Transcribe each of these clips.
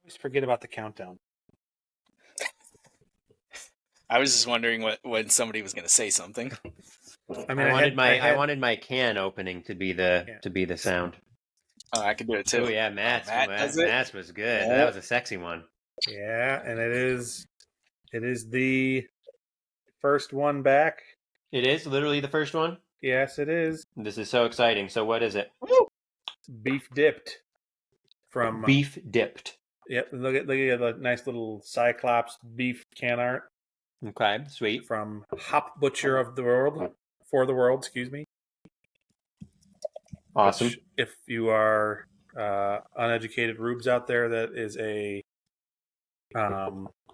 Just forget about the countdown. I was just wondering when somebody was going to say something. I mean, I wanted my can opening to be the sound. Oh, I could do it too. Oh yeah, Matt's was good. Yeah. That was a sexy one. Yeah, and it is the first one back. It is literally the first one? Yes, it is. This is so exciting. So what is it? Beef dipped. From Beef dipped. Yep, look at the nice little Cyclops beef can art. Okay, sweet. From Hop Butcher of the World. For the World, excuse me. Awesome. Which, if you are uneducated rubes out there, that is a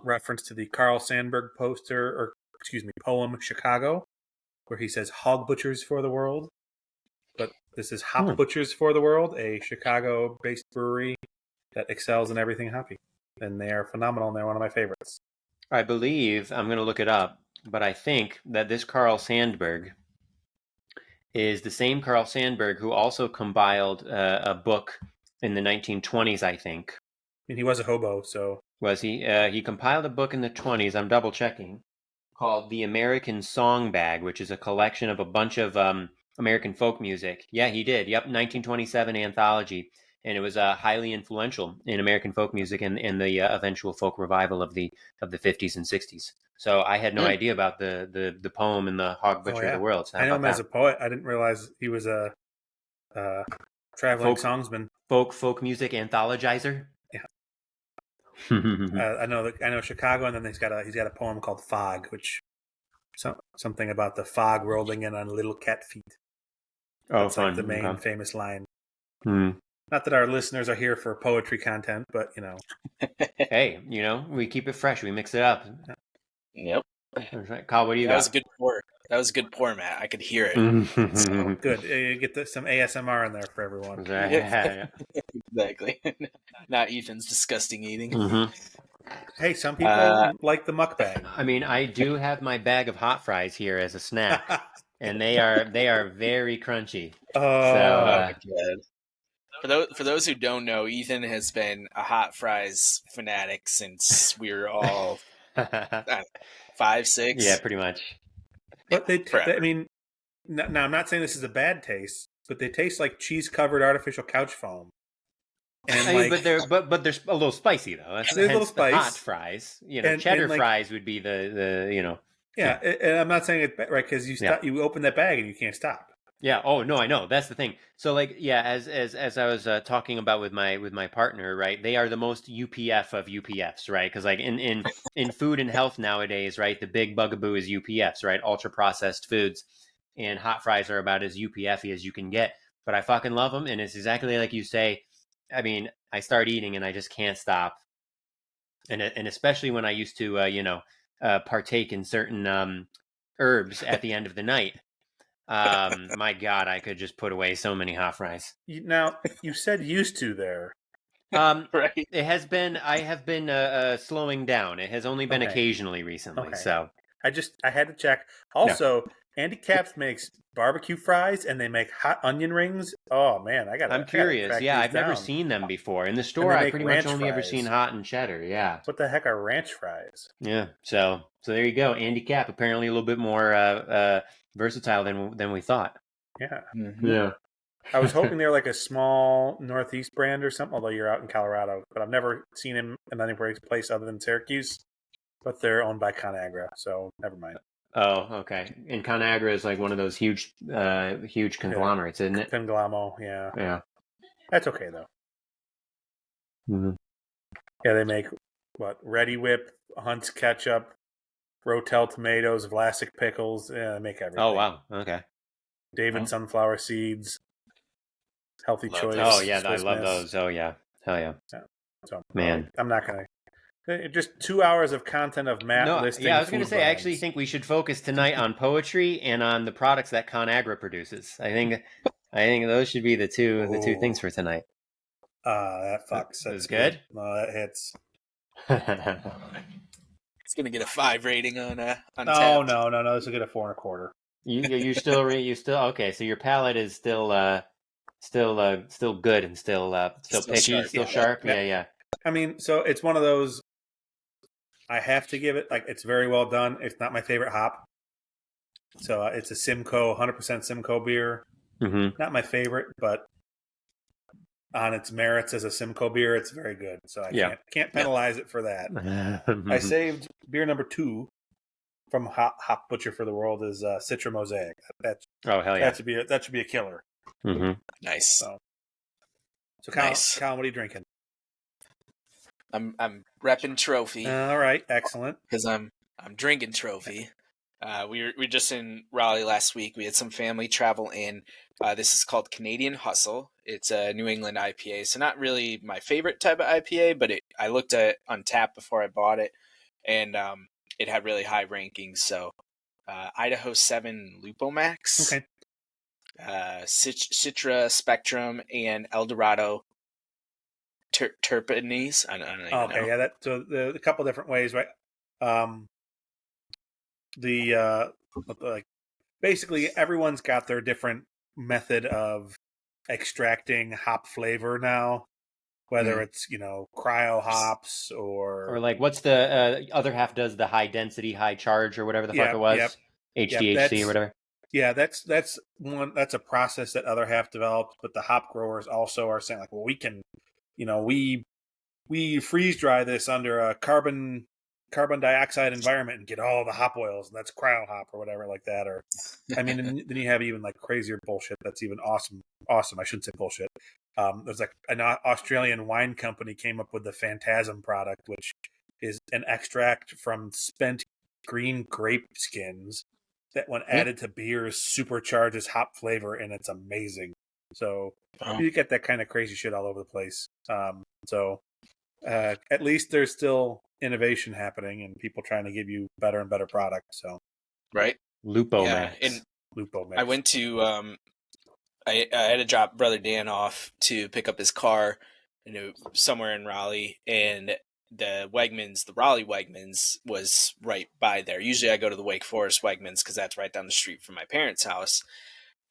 reference to the Carl Sandburg poem Chicago, where he says hog butchers for the world. But this is Hop Butchers for the World, a Chicago-based brewery that excels in everything hoppy. And they are phenomenal, and they're one of my favorites. I believe, I'm going to look it up, but I think that this Carl Sandburg is the same Carl Sandburg who also compiled a book in the 1920s, I think. I mean, he was a hobo, so... Was he? He compiled a book in the 20s, I'm double-checking, called The American Song Bag, which is a collection of a bunch of American folk music. Yeah, he did. Yep, 1927 anthology. And it was highly influential in American folk music and the eventual folk revival of the 50s and 60s. So I had no idea about the poem and the hog butcher of the world. So I know him as a poet. I didn't realize he was a traveling songsman. Folk music anthologizer. Yeah. I know Chicago, and then he's got a poem called Fog, which something about the fog rolling in on little cat feet. That's like the main famous line. Not that our listeners are here for poetry content, but Hey, we keep it fresh. We mix it up. Yep. Right. Kyle, what do you got? That was a good pour. That was a good pour, Matt. I could hear it. So, good. You get some ASMR in there for everyone. Yeah. Exactly. Not Ethan's disgusting eating. Mm-hmm. Hey, some people like the mukbang. I mean, I do have my bag of hot fries here as a snack, and they are very crunchy. Oh, For those who don't know, Ethan has been a hot fries fanatic since we were all 5, 6. Yeah, pretty much. But I mean, now I'm not saying this is a bad taste, but they taste like cheese-covered artificial couch foam. And but they're a little spicy though. That's a little spice. Hot fries, cheddar fries would be the. Yeah, and I'm not saying it right because you open that bag and you can't stop. Yeah. Oh no, I know. That's the thing. So as I was talking about with my partner, right? They are the most UPF of UPFs, right? Because in food and health nowadays, right? The big bugaboo is UPFs, right? Ultra processed foods, and hot fries are about as UPF-y as you can get. But I fucking love them, and it's exactly like you say. I mean, I start eating and I just can't stop, and especially when I used to partake in certain herbs at the end of the night. My God, I could just put away so many hot fries. Now, you said used to there. Right. It has been. I have been slowing down. It has only been occasionally recently. Okay. So I had to check. Also, Andy Caps makes barbecue fries and they make hot onion rings. Oh man, I'm curious. Yeah, I've never seen them before in the store. I pretty much only ever seen hot and cheddar. Yeah. What the heck are ranch fries? Yeah. So there you go. Andy Cap apparently a little bit more versatile than we thought. Yeah. Mm-hmm. Yeah. I was hoping they were like a small Northeast brand or something, although you're out in Colorado. But I've never seen him in any place other than Syracuse. But they're owned by ConAgra, so never mind. Oh, okay. And ConAgra is like one of those huge conglomerates, isn't it? Conglomerates, yeah. Yeah. That's okay, though. Mm-hmm. Yeah, they make, Ready Whip, Hunt's Ketchup, Rotel tomatoes, Vlasic pickles. Yeah, they make everything. Oh, wow. Okay. David sunflower seeds. Healthy choice. Oh, yeah, I love those. Oh, yeah. Hell yeah. So, man. I'm not going to. Just 2 hours of content of Matt listing. Yeah, I was going to say, I actually think we should focus tonight on poetry and on the products that ConAgra produces. I think those should be the two things for tonight. That fucks. That's good. No, that hits. It's going to get a 5 rating on No. This will get a 4.25. You still okay? So your palate is still good and still picky, sharp. Yeah. I mean, so it's one of those. I have to give it like it's very well done. It's not my favorite hop, so it's a Simcoe 100% Simcoe beer. Mm-hmm. Not my favorite, but on its merits as a Simcoe beer, it's very good. So I can't penalize it for that. I saved beer number 2 from Hop Butcher for the World is Citra Mosaic. Oh hell yeah! That should be a killer. Mm-hmm. Nice. So nice. Colin, what are you drinking? I'm repping Trophy. All right, excellent. Because I'm drinking Trophy. We were just in Raleigh last week. We had some family travel in. This is called Canadian Hustle. It's a New England IPA, so not really my favorite type of IPA, but I looked at Untappd before I bought it, and it had really high rankings. So Idaho 7 Lupomax, Okay. Citra Spectrum, and Eldorado Terpenes. I don't even know. Okay, yeah. So a couple different ways, right? Like basically everyone's got their different method of extracting hop flavor now, whether it's cryo hops or like what's the other half does the high density, high charge or whatever the fuck it was, HDHC or whatever. Yeah, that's a process that other half developed, but the hop growers also are saying like, well, we can, we freeze dry this under a carbon dioxide environment and get all the hop oils, and that's cryo hop or whatever like that. Or, I mean, and then you have even like crazier bullshit that's even awesome. I shouldn't say bullshit. There's like an Australian wine company came up with the Phantasm product, which is an extract from spent green grape skins that, when added to beers, supercharges hop flavor, and it's amazing. So you get that kind of crazy shit all over the place. At least there's still innovation happening and people trying to give you better and better products. So right, Lupomax. Yeah, and Lupomax. I went to I had to drop Brother Dan off to pick up his car, somewhere in Raleigh, and the Raleigh Wegmans was right by there. Usually I go to the Wake Forest Wegmans because that's right down the street from my parents' house.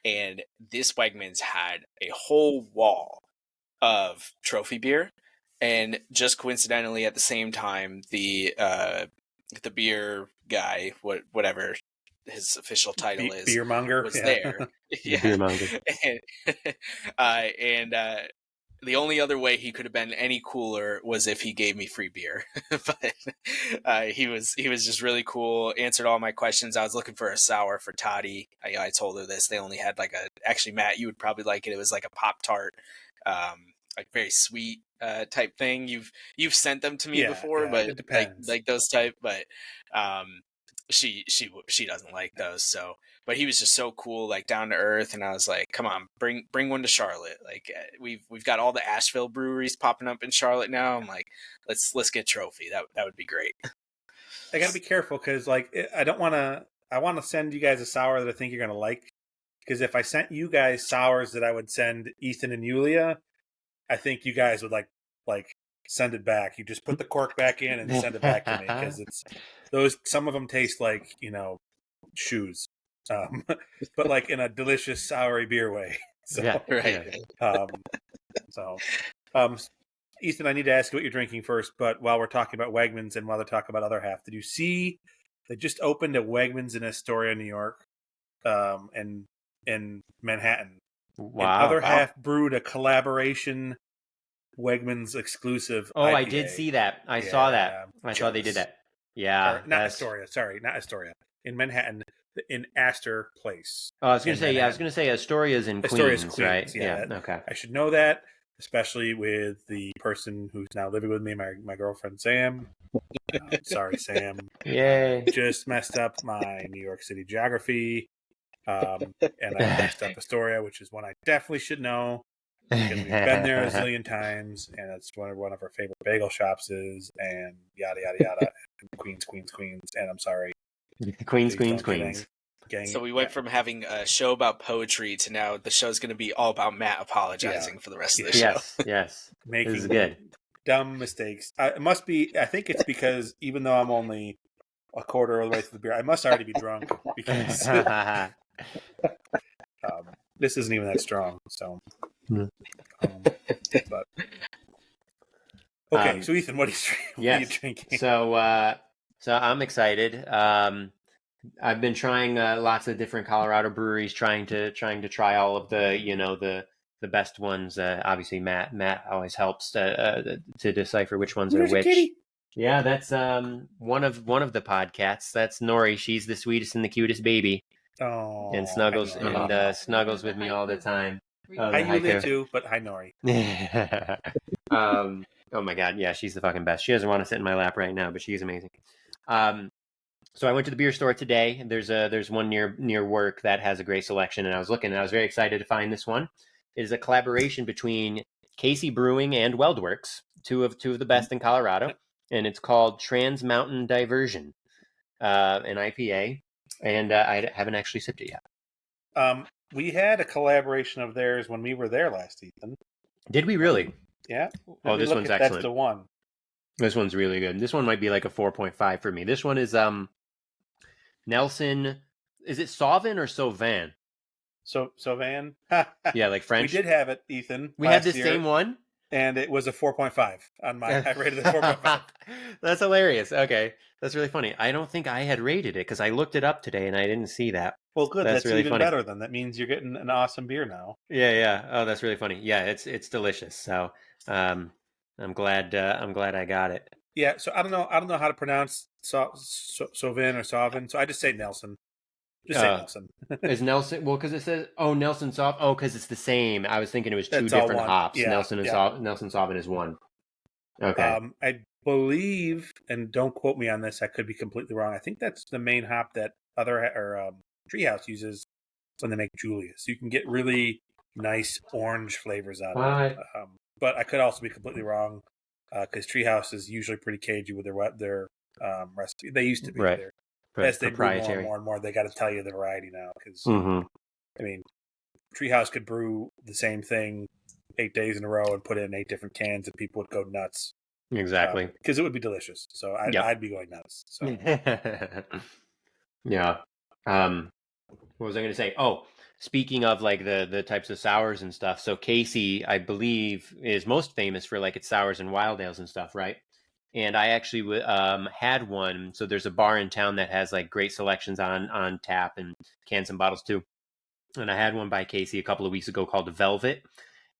And this Wegmans had a whole wall of Trophy beer. And just coincidentally at the same time, the beer guy, whatever his official title is, beermonger was there. Yeah. Beermonger. And the only other way he could have been any cooler was if he gave me free beer. But he was just really cool, answered all my questions. I was looking for a sour for Toddy. I told her this. They only had actually, Matt, you would probably like it. It was like a Pop-Tart, like very sweet type thing. You've sent them to me before, but it depends. like those type, but she doesn't like those. So, but he was just so cool, like down to earth, and I was like, come on, bring one to Charlotte. Like we've got all the Asheville breweries popping up in Charlotte now. I'm like, let's get Trophy. That would be great. I got to be careful because I want to send you guys a sour that I think you're going to like, because if I sent you guys sours that I would send Ethan and Yulia, I think you guys would like send it back. You just put the cork back in and send it back to me, because some of them taste like shoes, but like in a delicious soury beer way. So, yeah, right. Ethan, I need to ask you what you're drinking first. But while we're talking about Wegmans and while they're talking about other half, did you see they just opened a Wegmans in Astoria, New York, and in Manhattan? Wow. And other half brewed a collaboration Wegmans exclusive. Oh, IPA. I did see that. I saw that. I saw they did that. Yeah. Not Astoria. Sorry, not Astoria. In Manhattan, in Astor Place. Oh, I was going to say Astoria's in Queens, right? Yeah. Okay. I should know that, especially with the person who's now living with me, my girlfriend, Sam. Sorry, Sam. Yay. Just messed up my New York City geography. And I messed up Astoria, which is one I definitely should know, because we've been there a zillion times, and it's one of our favorite bagel shops is, and yada yada yada. Queens, and I'm sorry, Queens. Gang. So we went from having a show about poetry to now the show's going to be all about Matt apologizing for the rest of the show. Yes, making this is good. Dumb mistakes. It must be. I think it's because even though I'm only a quarter of the way through the beer, I must already be drunk, because this isn't even that strong. So, but Okay, so Ethan, what are you drinking? So I'm excited. I've been trying lots of different Colorado breweries, trying to try all of the the best ones. Obviously, Matt always helps to decipher which ones are There's a which. kitty. Yeah, that's one of the podcasts. That's Nori. She's the sweetest and the cutest baby, Oh, and snuggles hi, Nori. snuggles with me all the time. Oh, Hi, the Yulia haiku. too, but hi, Nori. Oh my god, yeah, she's the fucking best. She doesn't want to sit in my lap right now, but she's amazing. So I went to the beer store today. There's one near work that has a great selection, and I was looking, and I was very excited to find this one. It is a collaboration between Casey Brewing and Weldworks, two of the best in Colorado, and it's called Trans Mountain Diversion, an IPA, and I haven't actually sipped it yet. We had a collaboration of theirs when we were there last, Ethan. Did we really? Yeah. Oh, this one's excellent. That's the one. This one's really good. This one might be like a 4.5 for me. This one is Nelson. Is it Sauvin or Sauvain? Sauvain. Yeah, like French. We did have it, Ethan. We had the same one, and it was a 4.5 on my. I rated it 4.5. That's hilarious. Okay, that's really funny. I don't think I had rated it because I looked it up today and I didn't see that. Well, good. That's really even funny. better. Then that means you're getting an awesome beer now. Yeah. Oh, that's really funny. Yeah, it's delicious. So, I'm glad I got it. Yeah. So I don't know how to pronounce Sauvin or Sauvin. So I just say Nelson. Just say Nelson. Is Nelson? Well, because it says Nelson Sauvin. Oh, because it's the same. I was thinking it was two different hops. Yeah, Nelson and Nelson Sauvin is one. Okay. I believe, and don't quote me on this, I could be completely wrong. I think that's the main hop that Treehouse uses when they make Julius. You can get really nice orange flavors out of it. But I could also be completely wrong because Treehouse is usually pretty cagey with their recipe. They used to be. Right. As they brew more and more, they got to tell you the variety now. Because I mean, Treehouse could brew the same thing 8 days in a row and put it in 8 different cans, and people would go nuts. Exactly, because it would be delicious. So I'd be going nuts. So. Yeah. What was I going to say? Oh, speaking of like the types of sours and stuff. So Casey, I believe, is most famous for like its sours and wild ales and stuff, right? And I actually had one. So there's a bar in town that has like great selections on tap and cans and bottles too. And I had one by Casey a couple of weeks ago called Velvet.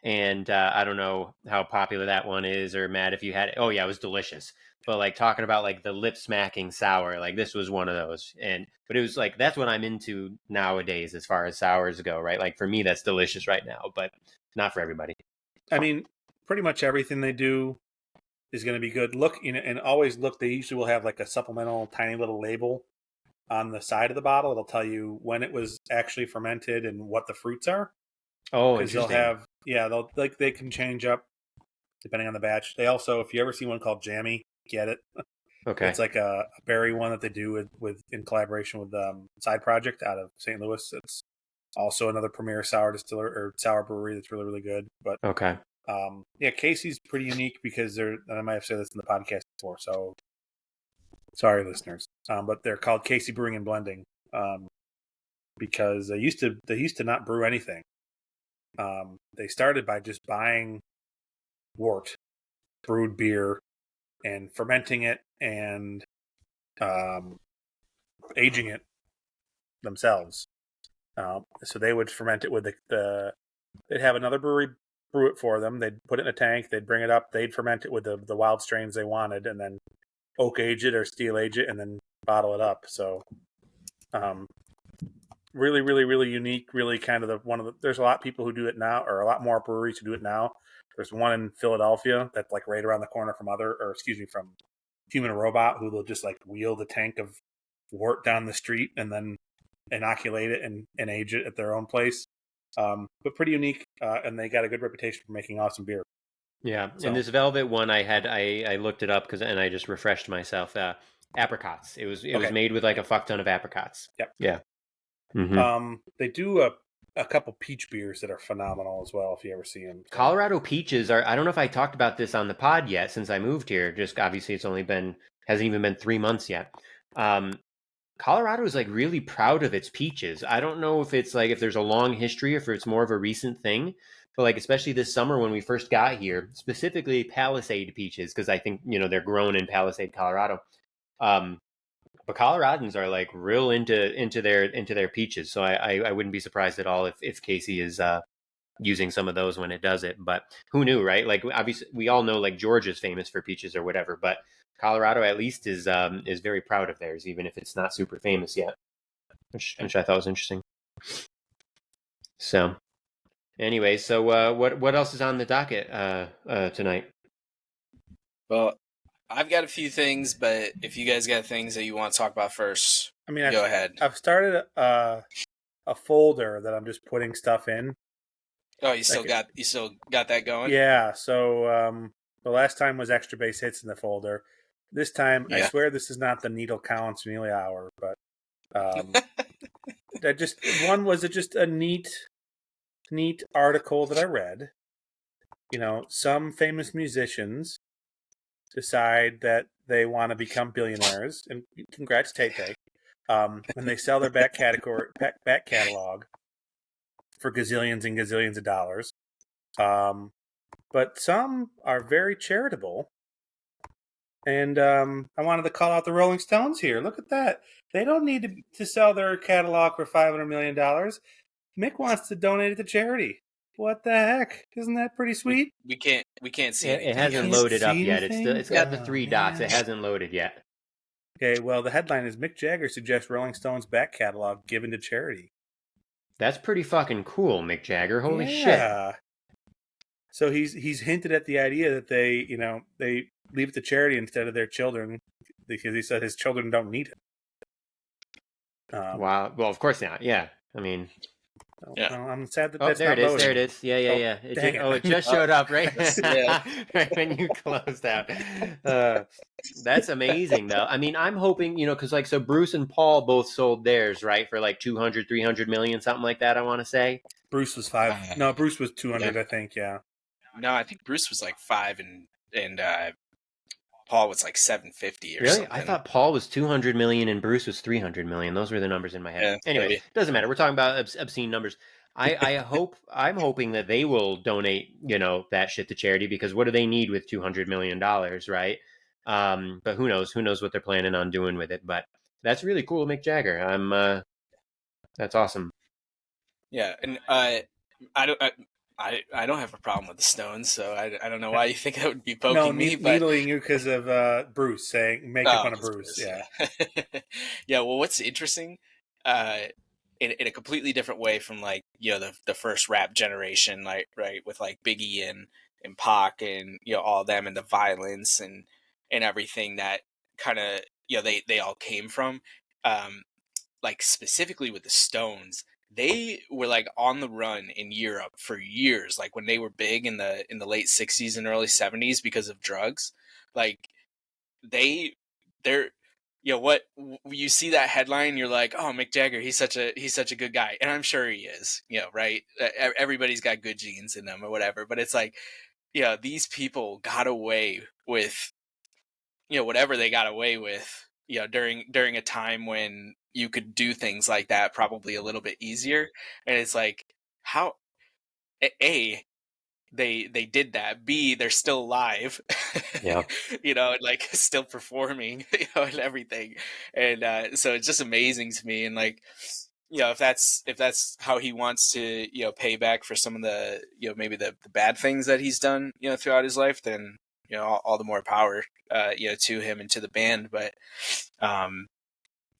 And I don't know how popular that one is, or Matt, if you had it. Oh yeah, it was delicious. But like talking about like the lip smacking sour, like this was one of those. But it was like that's what I'm into nowadays as far as sours go, right? Like for me, that's delicious right now, but not for everybody. I mean, pretty much everything they do is going to be good. Look, and always look. They usually will have like a supplemental tiny little label on the side of the bottle. It'll tell you when it was actually fermented and what the fruits are. Oh, interesting. They can change up depending on the batch. They also, if you ever see one called Jammy, get it. Okay. It's like a berry one that they do with in collaboration with Side Project out of St. Louis. It's also another premier sour distiller or sour brewery that's really, really good. But okay. Casey's pretty unique because and I might have said this in the podcast before, so sorry, listeners. But they're called Casey Brewing and Blending because they used to not brew anything. They started by just buying wort, brewed beer, and fermenting it and aging it themselves. So they would ferment it with they'd have another brewery brew it for them. They'd put it in a tank. They'd bring it up. They'd ferment it with the wild strains they wanted, and then oak age it or steel age it, and then bottle it up. So, really, really, really unique. Really, kind of there's a lot of people who do it now, or a lot more breweries who do it now. There's one in Philadelphia that's like right around the corner from from Human Robot, who they'll just like wheel the tank of wort down the street and then inoculate it and age it at their own place. But pretty unique, and they got a good reputation for making awesome beer. Yeah, so. And this Velvet one, I looked it up and I just refreshed myself. Apricots. It was made with like a fuck ton of apricots. Yep. Yeah. Mm-hmm. They do a couple peach beers that are phenomenal as well, if you ever see them. So. Colorado peaches are. I don't know if I talked about this on the pod yet since I moved here. Just obviously, hasn't even been 3 months yet. Colorado is like really proud of its peaches. I don't know if it's like if there's a long history or if it's more of a recent thing, But like, especially this summer when we first got here, specifically Palisade peaches, because I think, they're grown in Palisade, Colorado. But Coloradans are like real into their peaches. So I wouldn't be surprised at all if Casey is using some of those when it does it. But who knew, right? Like, obviously we all know like Georgia's famous for peaches or whatever, but Colorado at least is very proud of theirs, even if it's not super famous yet, which I thought was interesting. So anyway, so what else is on the docket tonight? Well, I've got a few things, but if you guys got things that you want to talk about first, go ahead. I've started a folder that I'm just putting stuff in. Oh, you still got that going? Yeah. So the last time was extra base hits in the folder. This time, I swear this is not the Needle Collins Neely Hour, but that just one was just a neat article that I read. Some famous musicians decide that they want to become billionaires, and congrats, Tay-Tay, when they sell their back catalog for gazillions and gazillions of dollars. But some are very charitable. And I wanted to call out the Rolling Stones here. Look at that. They don't need to sell their catalog for $500 million. Mick wants to donate it to charity. What the heck? Isn't that pretty sweet? We can't see anything. It hasn't loaded up yet. It's got the three dots. It hasn't loaded yet. Okay, well, the headline is Mick Jagger suggests Rolling Stones back catalog given to charity. That's pretty fucking cool, Mick Jagger. Holy shit. So he's hinted at the idea that they leave it to charity instead of their children, because he said his children don't need it. Wow. Well, of course not. Yeah. I mean, well, I'm sad that that's there not loading. There it is. Yeah. It just showed up right when you closed out. That's amazing, though. I mean, I'm hoping, because so Bruce and Paul both sold theirs, right, for like 200, 300 million, something like that, I want to say. Bruce was 5. No, Bruce was 200, I think, yeah. No, I think Bruce was like 5 and Paul was like 750 or something. I thought Paul was 200 million and Bruce was 300 million. Those were the numbers in my head. Yeah, anyway, maybe. Doesn't matter. We're talking about obscene numbers. I'm hoping that they will donate, that shit to charity, because what do they need with $200 million, right? But who knows what they're planning on doing with it. But that's really cool, Mick Jagger. That's awesome. Yeah. And I don't have a problem with the Stones, so I don't know why you think that would be poking me. But needling you because of Bruce making fun of Bruce. Yeah. Yeah. Well, what's interesting, in a completely different way from like the first rap generation, like right with like Biggie and Pac and all of them and the violence and everything that kind of they all came from, like specifically with the Stones. They were like on the run in Europe for years, like when they were big in the late 60s and early 70s because of drugs. Like they're what you see that headline, you're like, oh, Mick Jagger, he's such a good guy, and I'm sure he is, right? Everybody's got good genes in them or whatever, but it's like, these people got away with whatever they got away with during a time when you could do things like that probably a little bit easier. And it's like, how A, they did that, B, they're still alive, like still performing, and everything. And so it's just amazing to me. And like, if that's how he wants to pay back for some of the maybe the bad things that he's done throughout his life, then all the more power to him and to the band. But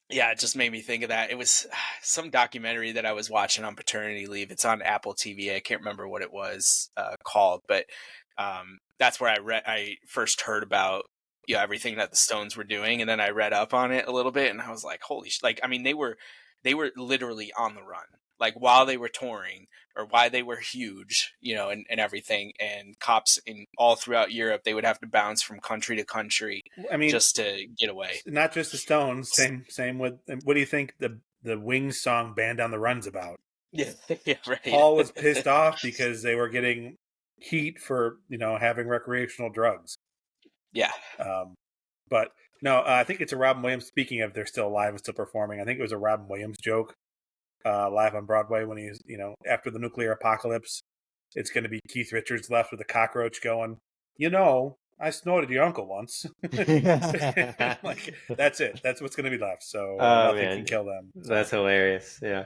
yeah, it just made me think of that. It was some documentary that I was watching on paternity leave. It's on Apple TV. I can't remember what it was called, but that's where I first heard about everything that the Stones were doing, and then I read up on it a little bit, and I was like, holy like, I mean, they were literally on the run, like while they were touring or why they were huge, and everything, and cops in all throughout Europe, they would have to bounce from country to country, just to get away. Not just the Stones, same with, what do you think the Wings song Band on the Run's about? Yeah, right. Paul was pissed off because they were getting heat for, having recreational drugs. Yeah. But no, I think it's a Robin Williams, speaking of they're still alive and still performing, I think it was a Robin Williams joke live on Broadway when he's, after the nuclear apocalypse, it's going to be Keith Richards left with a cockroach going, you know, I snorted your uncle once. Like, that's it. That's what's going to be left. So nothing can kill them. That's hilarious. Yeah.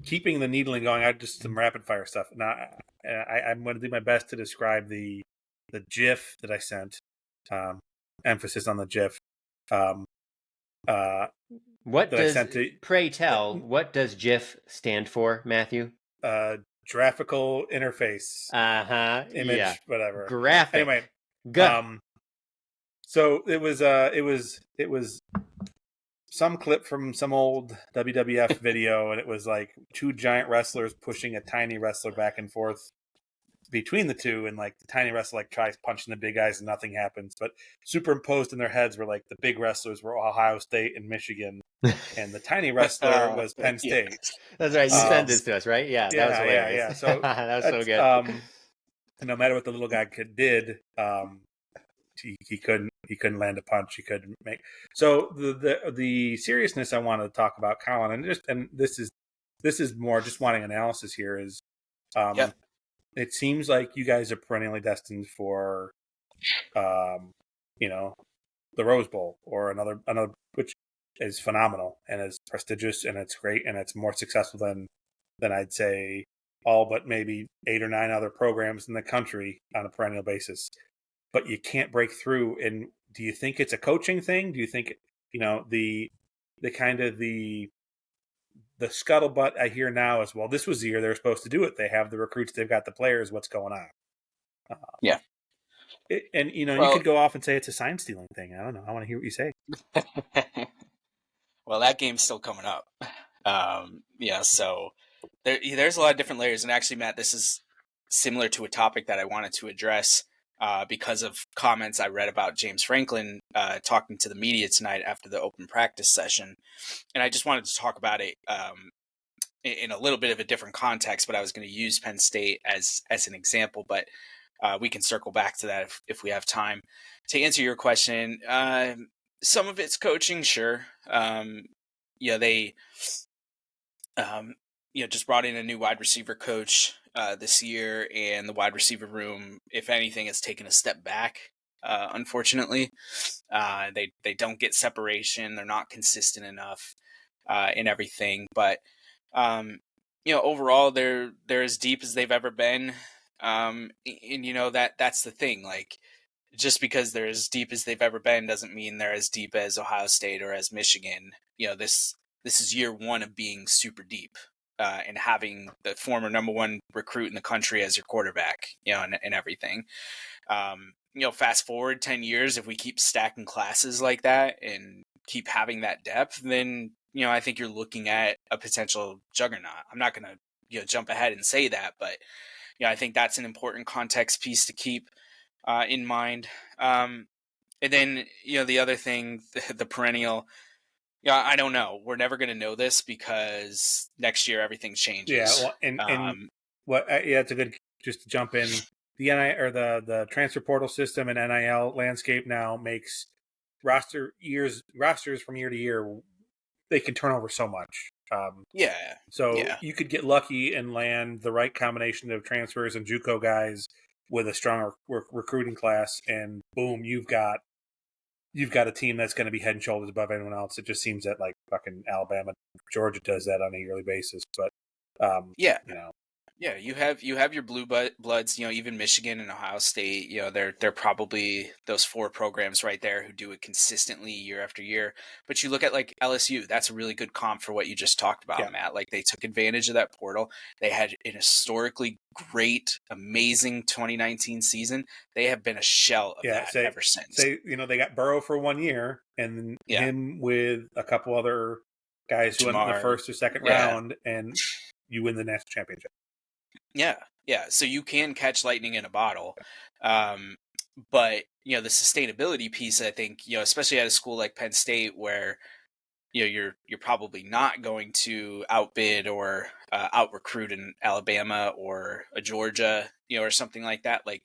Keeping the needling going, I just some rapid fire stuff. Now, I'm going to do my best to describe the GIF that I sent. Emphasis on the GIF. What that does, I sent to, pray tell, what does GIF stand for, Matthew? graphical interface. Image, whatever. Graphic. Anyway, so it was some clip from some old WWF video, and it was like two giant wrestlers pushing a tiny wrestler back and forth between the two, and like the tiny wrestler like tries punching the big guys and nothing happens. But superimposed in their heads were like the big wrestlers were Ohio State and Michigan, and the tiny wrestler was Penn State. That's right. You sent this to us, right? Yeah, that was hilarious. Yeah. So that was so good. And no matter what the little guy did, he couldn't land a punch. He couldn't make. So the seriousness I want to talk about, Colin, and this is more just wanting analysis here is, it seems like you guys are perennially destined for, the Rose Bowl or another, which is phenomenal and is prestigious and it's great and it's more successful than I'd say all but maybe 8 or 9 other programs in the country on a perennial basis. But you can't break through. And do you think it's a coaching thing? Do you think, the kind of the scuttlebutt I hear now is, well, this was the year they were supposed to do it. They have the recruits, they've got the players. What's going on? You could go off and say it's a sign stealing thing. I don't know. I want to hear what you say. Well, that game's still coming up. So there's a lot of different layers. And actually, Matt, this is similar to a topic that I wanted to address because of comments I read about James Franklin talking to the media tonight after the open practice session. And I just wanted to talk about it in a little bit of a different context, but I was going to use Penn State as an example, but we can circle back to that if we have time. To answer your question, some of it's coaching, sure. They just brought in a new wide receiver coach this year, and the wide receiver room, if anything, has taken a step back. Unfortunately, they don't get separation. They're not consistent enough in everything. But overall, they're as deep as they've ever been. And that's the thing. Like, just because they're as deep as they've ever been doesn't mean they're as deep as Ohio State or as Michigan. This is year one of being super deep. And having the former number one recruit in the country as your quarterback, and everything. Fast forward 10 years, if we keep stacking classes like that and keep having that depth, then, I think you're looking at a potential juggernaut. I'm not going to, jump ahead and say that, but, I think that's an important context piece to keep in mind. And then, the other thing, the perennial, I don't know. We're never going to know this because next year everything changes. Yeah, well, it's a good, just to jump in. The the transfer portal system and NIL landscape now makes rosters from year to year. They can turn over so much. You could get lucky and land the right combination of transfers and JUCO guys with a strong recruiting class, and boom, you've got a team that's going to be head and shoulders above anyone else. It just seems that like fucking Alabama, Georgia does that on a yearly basis. But you have your blue bloods. Even Michigan and Ohio State. They're probably those 4 programs right there who do it consistently year after year. But you look at like LSU. That's a really good comp for what you just talked about, Matt. Like, they took advantage of that portal. They had an historically great, amazing 2019 season. They have been a shell of that ever since. They got Burrow for 1 year, and him with a couple other guys who went in the first or second round, and you win the national championship. Yeah. So you can catch lightning in a bottle. But, the sustainability piece, I think, especially at a school like Penn State where, you're probably not going to outbid or out-recruit in Alabama or a Georgia, or something like that. Like,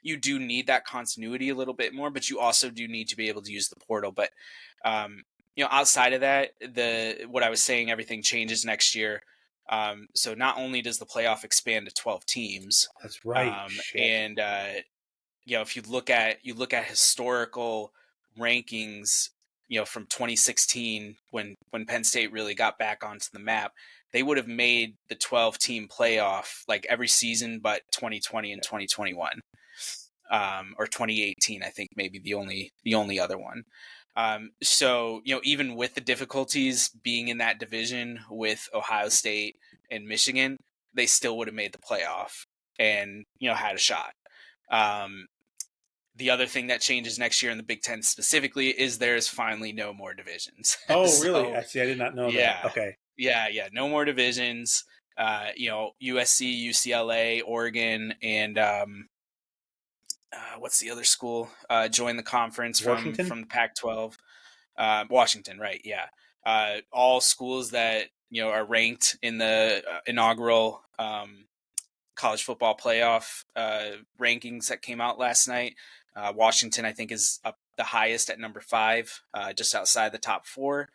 you do need that continuity a little bit more, but you also do need to be able to use the portal. But, outside of that, what I was saying, everything changes next year. So not only does the playoff expand to 12 teams, That's right. Shit. and if you look at historical rankings, from 2016 when Penn State really got back onto the map, they would have made the 12 team playoff like every season but 2020 and 2021, or 2018, I think maybe the only other one. So even with the difficulties being in that division with Ohio State and Michigan, they still would have made the playoff and had a shot. The other thing that changes next year in the Big Ten specifically is there's finally no more divisions. Oh, really? I did not know yeah, that. Okay. Yeah, no more divisions. USC, UCLA, Oregon, and what's the other school? Join the conference from the Pac-12. Washington, right? Yeah. All schools that are ranked in the inaugural college football playoff rankings that came out last night. Washington, I think, is up the highest at number 5, just outside the top 4.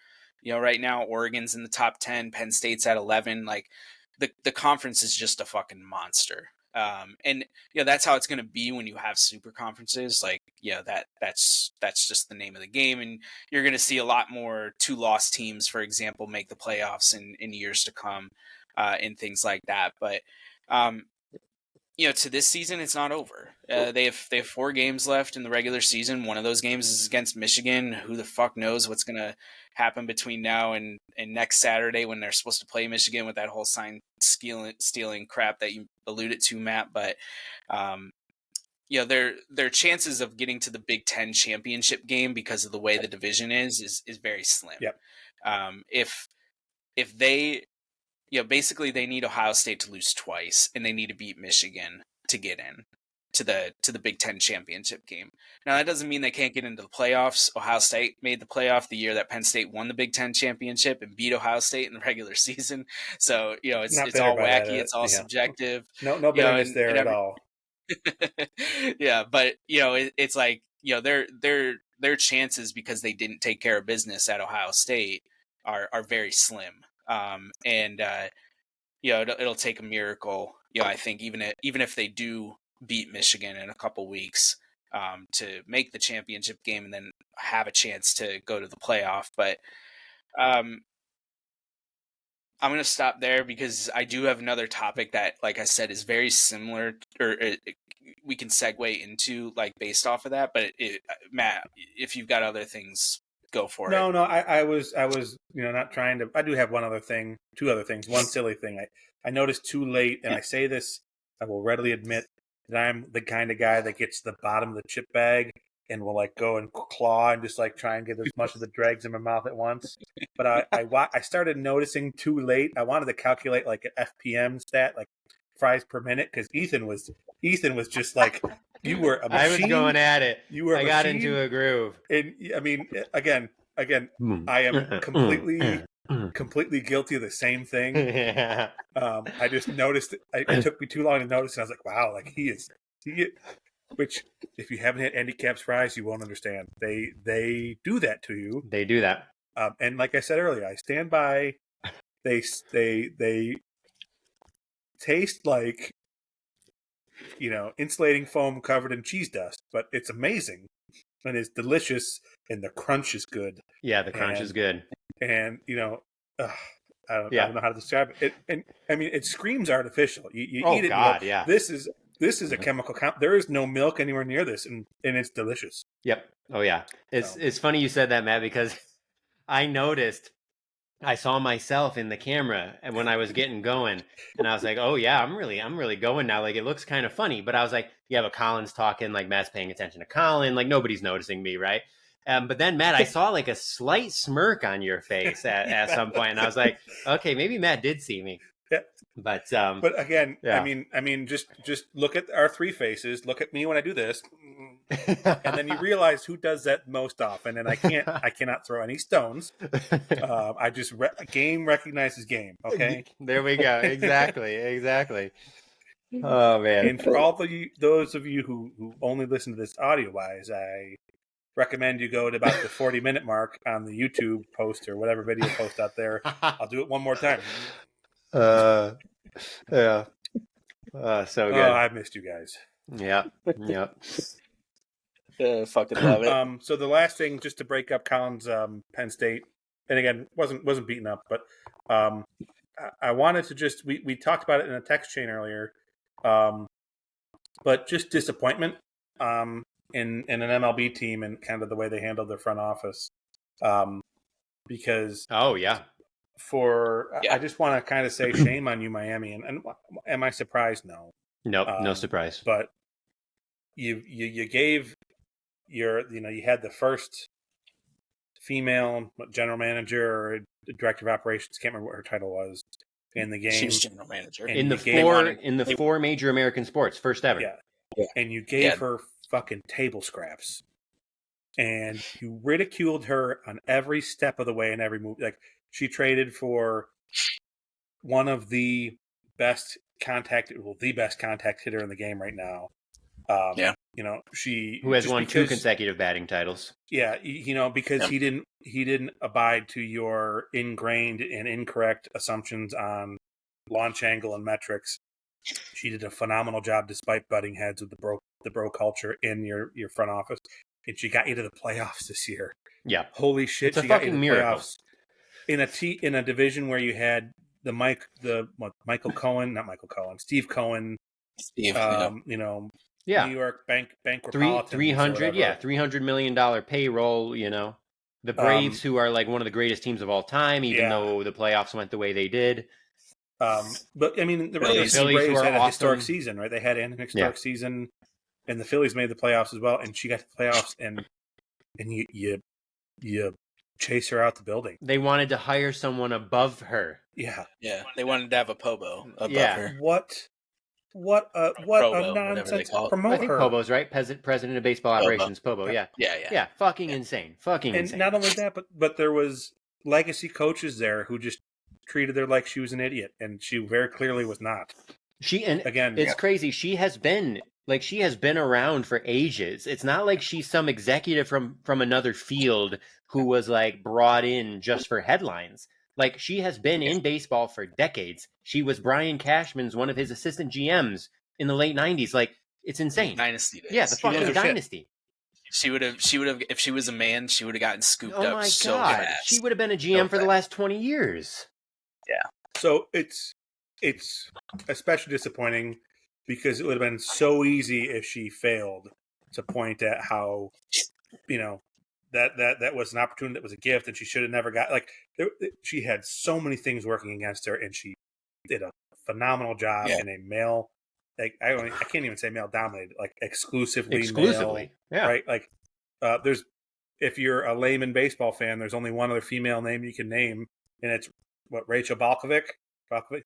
Right now, Oregon's in the top 10. Penn State's at 11. Like the conference is just a fucking monster. And that's how it's going to be when you have super conferences. Like, that's just the name of the game. And you're going to see a lot more 2-loss teams, for example, make the playoffs in years to come, and things like that. But, to this season, it's not over. They have 4 games left in the regular season. One of those games is against Michigan. Who the fuck knows what's going to happen between now and next Saturday when they're supposed to play Michigan with that whole sign stealing crap that you alluded to, Matt. But, their chances of getting to the Big Ten championship game because of the way the division is very slim. Yep. If they... basically they need Ohio State to lose twice, and they need to beat Michigan to get in to the Big Ten championship game. Now that doesn't mean they can't get into the playoffs. Ohio State made the playoff the year that Penn State won the Big Ten championship and beat Ohio State in the regular season. So it's all wacky, it's all subjective. No bitterness there at all. Yeah, but it's like their chances, because they didn't take care of business at Ohio State, are very slim. And it'll take a miracle. I think even if they do beat Michigan in a couple weeks, to make the championship game and then have a chance to go to the playoff. But I'm going to stop there because I do have another topic that, like I said, is very similar, or we can segue into, like, based off of that. But Matt, if you've got other things, go for it. No, I was not trying to. I do have one other thing, 2 other things. One silly thing I noticed too late, and I say this, I will readily admit that I'm the kind of guy that gets to the bottom of the chip bag and will like go and claw and just like try and get as much of the dregs in my mouth at once. But I started noticing too late. I wanted to calculate like an FPM stat, like fries per minute, because Ethan was just like, you were a machine. I was going at it. You were. I got into a groove. And I mean, again, I am completely guilty of the same thing. Yeah. I just noticed it took me too long to notice, and I was like, wow, like he which if you haven't had Andy Cap's fries, you won't understand. They do that to you. They do that. And like I said earlier, I stand by. They taste like, insulating foam covered in cheese dust, but it's amazing and it's delicious, and the crunch is good. Yeah, the crunch is good. And I don't know how to describe it. And I mean, it screams artificial. You eat it. God, yeah. This is a chemical count. There is no milk anywhere near this, and it's delicious. Yep. Oh yeah. It's funny you said that, Matt, because I noticed. I saw myself in the camera and when I was getting going, and I was like, "Oh yeah, I'm really going now. Like, it looks kind of funny." But I was like, "Yeah, but Colin's talking. Like, Matt's paying attention to Colin. Like, nobody's noticing me, right?" But then, Matt, I saw like a slight smirk on your face at some point, and I was like, "Okay, maybe Matt did see me." Yeah. But again, yeah. I mean, just look at our 3 faces. Look at me when I do this, and then you realize who does that most often. And I cannot throw any stones. I just game recognizes game. Okay, there we go. Exactly. Oh man! And for all those of you who only listen to this audio wise, I recommend you go to about the 40-minute mark on the YouTube post or whatever video post out there. I'll do it one more time. Yeah. So Oh, good. I've missed you guys. Yeah. Yep. Fucking love it. So the last thing, just to break up Colin's Penn State, and again, wasn't beaten up, but I wanted to just we talked about it in a text chain earlier, but just disappointment in an MLB team and kind of the way they handled their front office, because Oh yeah. I just want to kind of say shame on you, Miami, and am I surprised? No, Nope. No surprise. but you gave you had the first female general manager or director of operations, can't remember what her title was, in the game. She was general manager. And In the four major American sports, first ever. Yeah. And you gave her fucking table scraps. And you ridiculed her on every step of the way in every move. Like, she traded for one of the best the best contact hitter in the game right now. She who has won 2 consecutive batting titles. Yeah, because he didn't abide to your ingrained and incorrect assumptions on launch angle and metrics. She did a phenomenal job despite butting heads with the bro culture in your front office, and she got you to the playoffs this year. Yeah, holy shit! It's a she fucking got you to the miracle. Playoffs in a division where you had Steve Cohen, New York Bank 300 $300 million payroll. The Braves, who are like one of the greatest teams of all time, even though the playoffs went the way they did. But I mean, the Braves had a historic season, right? They had an historic season, and the Phillies made the playoffs as well. And she got to the playoffs, and you chase her out the building. They wanted to hire someone above her. Yeah. They wanted to have a Pobo above her. What a nonsense promote. I think Pobo's right. President of Baseball Operations, Pobo. Yeah. Fucking insane. And not only that, but there was legacy coaches there who just treated her like she was an idiot, and she very clearly was not. It's crazy. She has been around for ages. It's not like she's some executive from another field who was like brought in just for headlines. Like, she has been in baseball for decades. She was Brian Cashman's one of his assistant GMs in the late 90s. Like, it's insane. Dynasty days. Yeah, the fucking dynasty. She would have if she was a man, she would have gotten scooped up so God. fast. She would have been a GM for the last 20 years. Yeah. So it's especially disappointing because it would have been so easy if she failed to point at how, that was an opportunity, that was a gift, and she should have never got. Like, she had so many things working against her, and she did a phenomenal job in a male. Like, I can't even say male dominated. Like, exclusively male, yeah. Right? Like, there's, if you're a layman baseball fan, there's only one other female name you can name, and it's Rachel Balkovic.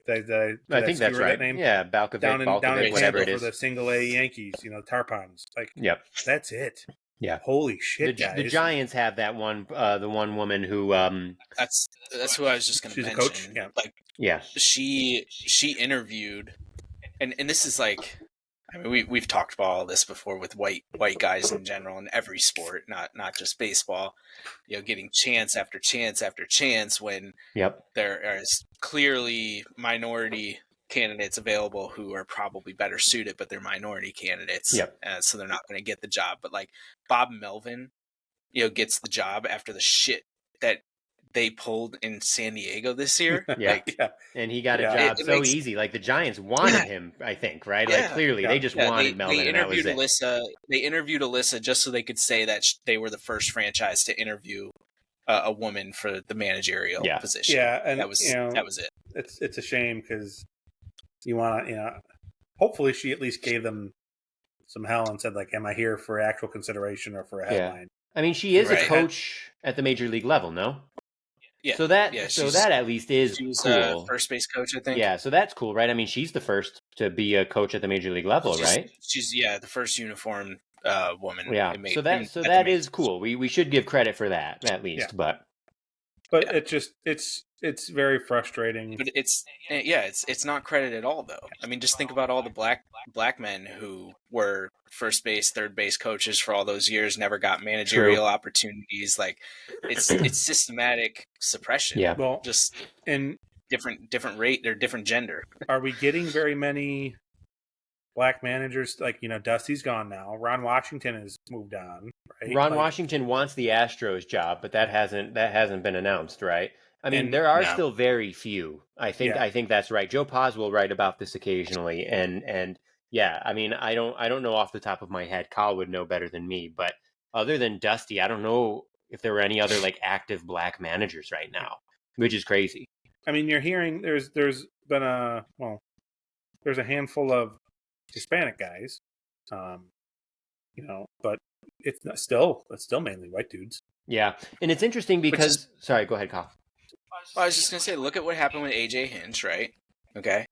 Did I think that's right. That name? Yeah, Balkovic, down in whatever it is. For the single A Yankees, Tarpons. Like, that's it. Yeah. Holy shit, guys. The Giants have that one, the one woman who. That's who I was just going to mention. She's a coach. Yeah. She interviewed, and this is like, I mean, we've talked about all this before with white guys in general in every sport, not just baseball. Getting chance after chance after chance when there is clearly minority candidates available who are probably better suited, but they're minority candidates, so they're not going to get the job. But like Bob Melvin, gets the job after the shit that they pulled in San Diego this year. And he got a job easy. Like, the Giants wanted him, I think, right? Like, clearly they just wanted Melvin. They interviewed They interviewed Alyssa just so they could say that they were the first franchise to interview a woman for the managerial position. Yeah, and that was it. It's a shame because you want to, hopefully she at least gave them some hell and said, like, am I here for actual consideration or for a headline? I mean, she is a coach at the major league level, no? Yeah. So that at least is cool. First base coach, I think. Yeah, so that's cool, right? I mean, she's the first to be a coach at the major league level, right? She's the first uniformed woman. Yeah. So that is cool. We should give credit for that at least, but it's very frustrating. But it's not credit at all, though. I mean, just think about all the black men who were first base, third base coaches for all those years, never got managerial opportunities. Like, it's systematic suppression. Yeah. Well, just and different rate. They're different gender. Are we getting very many black managers? Like, Dusty's gone now. Ron Washington has moved on, right? Ron Washington wants the Astros job, but that hasn't been announced, right? I mean, there are still very few. I think that's right. Joe Paz will write about this occasionally, and yeah, I mean, I don't know off the top of my head. Kyle would know better than me, but other than Dusty, I don't know if there were any other like active black managers right now, which is crazy. I mean, you're hearing there's been there's a handful of Hispanic guys, but it's still mainly white dudes. Yeah, and it's interesting because sorry, go ahead, Kyle. Well, I was just gonna say, look at what happened with AJ Hinch, right? Okay.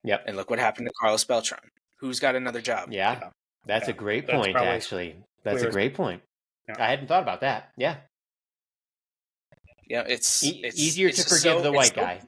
Yep. And look what happened to Carlos Beltran. Who's got another job? Yeah. That's a great point, actually. That's a great point. Yeah. I hadn't thought about that. Yeah. Yeah, it's easier to forgive the white guy.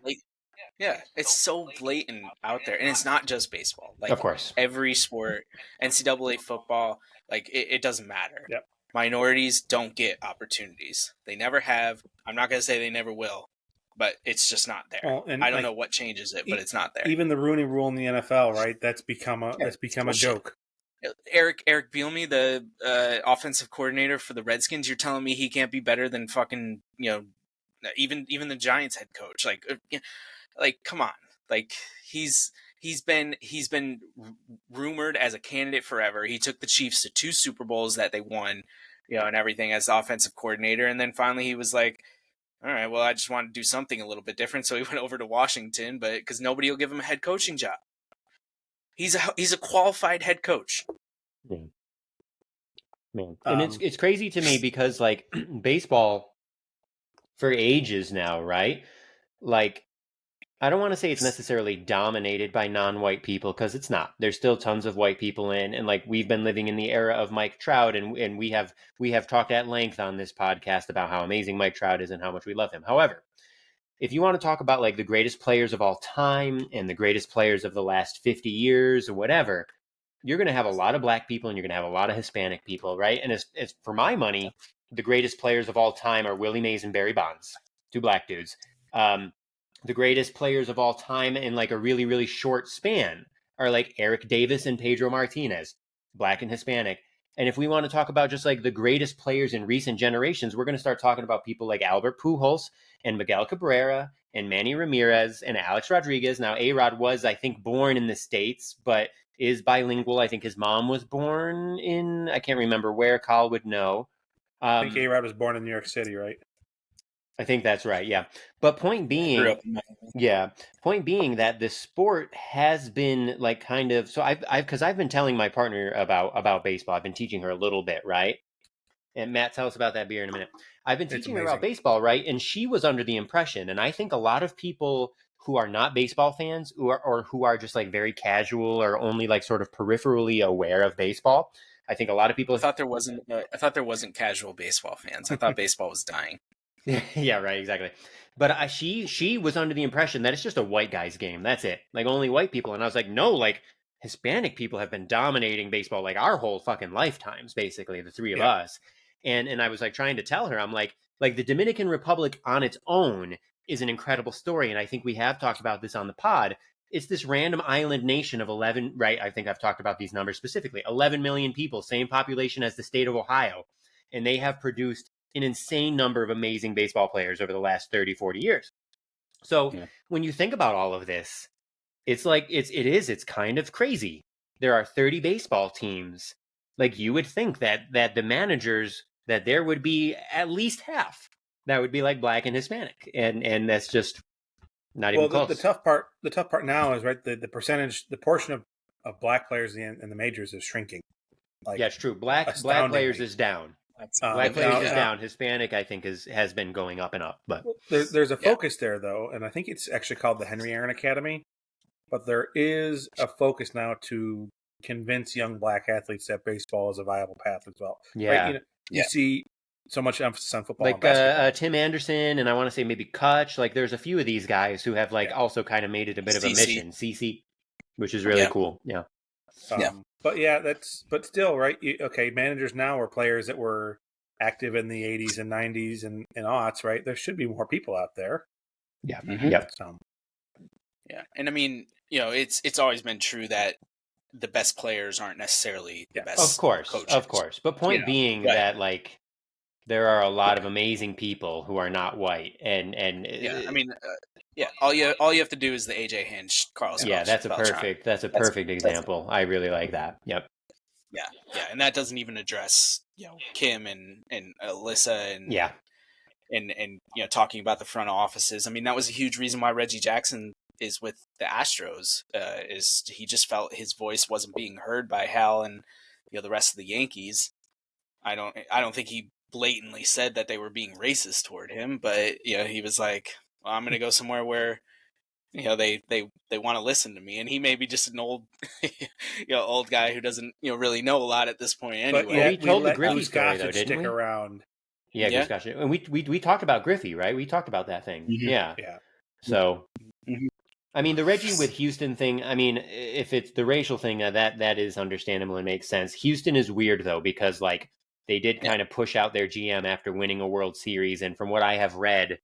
Yeah, it's so blatant out there, and it's not just baseball. Like, of course, every sport, NCAA football, like it doesn't matter. Yep. Minorities don't get opportunities. They never have. I'm not going to say they never will, but it's just not there. Well, and I don't know what changes it, but it's not there. Even the Rooney Rule in the NFL, right? That's become a joke. Eric Bielemy, the offensive coordinator for the Redskins, you're telling me he can't be better than fucking even the Giants head coach? Like come on, like he's been rumored as a candidate forever. He took the Chiefs to 2 Super Bowls that they won, and everything as the offensive coordinator, and then finally he was like, all right, well, I just want to do something a little bit different, so he went over to Washington, but because nobody will give him a head coaching job. He's a qualified head coach. Yeah. Man, and it's crazy to me because like baseball for ages now, right? Like, I don't want to say it's necessarily dominated by non-white people because it's not. There's still tons of white people in, and like we've been living in the era of Mike Trout, and we have talked at length on this podcast about how amazing Mike Trout is and how much we love him. However, if you want to talk about like the greatest players of all time and the greatest players of the last 50 years or whatever, you're going to have a lot of black people and you're going to have a lot of Hispanic people, right? And as for my money, the greatest players of all time are Willie Mays and Barry Bonds, 2 black dudes. The greatest players of all time in like a really, really short span are like Eric Davis and Pedro Martinez, black and Hispanic. And if we want to talk about just like the greatest players in recent generations, we're going to start talking about people like Albert Pujols and Miguel Cabrera and Manny Ramirez and Alex Rodriguez. Now, A-Rod was, I think, born in the States, but is bilingual. I think his mom was born in, I can't remember where. Kyle would know. I think A-Rod was born in New York City, right? I think that's right, yeah. But point being that the sport has been like kind of, so I've been telling my partner about baseball. I've been teaching her a little bit, right? And Matt, tell us about that beer in a minute. I've been teaching her about baseball, right? And she was under the impression, and I think a lot of people who are not baseball fans or who are just like very casual or only like sort of peripherally aware of baseball, I think a lot of people I thought there wasn't casual baseball fans. I thought baseball was dying. Yeah, right, exactly. But she was under the impression that it's just a white guy's game. That's it. Like only white people. And I was like, no, like Hispanic people have been dominating baseball like our whole fucking lifetimes, basically, the 3 of us. And I was like trying to tell her, I'm like the Dominican Republic on its own is an incredible story. And I think we have talked about this on the pod. It's this random island nation of 11, right? I think I've talked about these numbers specifically. 11 million people, same population as the state of Ohio. And they have produced an insane number of amazing baseball players over the last 30, 40 years. So when you think about all of this, it's like, it's kind of crazy. There are 30 baseball teams. Like you would think that the managers, that there would be at least half that would be like black and Hispanic. And that's just not even close. The tough part now is, right, the portion of black players in the majors is shrinking. Like, yeah, it's true. Black players is down. Black players is down. Hispanic, I think, has been going up and up. But there's a focus there, though, and I think it's actually called the Henry Aaron Academy. But there is a focus now to convince young black athletes that baseball is a viable path as well. Yeah, right? You see so much emphasis on football, like Tim Anderson, and I want to say maybe Kutch. Like, there's a few of these guys who have also kind of made it a bit of a mission. CC, which is really cool. Yeah. But still, right? Managers now are players that were active in the 80s and 90s and aughts, right? There should be more people out there. Yeah. Mm-hmm. Yep. Yeah, and I mean, it's always been true that the best players aren't necessarily the best Of coaches. course. But point being right. that like there are a lot of amazing people who are not white, and Yeah, I mean, all you have to do is the AJ Hinch, Carlos. yeah, that's a Beltran. perfect example. I really like that. Yep. Yeah, and that doesn't even address Kim and Alyssa and Yeah. and talking about the front offices. I mean, that was a huge reason why Reggie Jackson is with the Astros. Is he just felt his voice wasn't being heard by Hal and the rest of the Yankees. I don't think he blatantly said that they were being racist toward him, but he was like, well, I'm going to go somewhere where they want to listen to me, and he may be just an old old guy who doesn't really know a lot at this point anyway. But yeah, we told the Griffey Goose story though, Gossage didn't stick we? around. Yeah, Goose Gossage. And we talked about Griffey, right? We talked about that thing. Mm-hmm. Yeah. So Mm-hmm. I mean, the Reggie with Houston thing, I mean, if it's the racial thing, that is understandable and makes sense. Houston is weird, though, because, like, they did kind of push out their GM after winning a World Series, and from what I have read,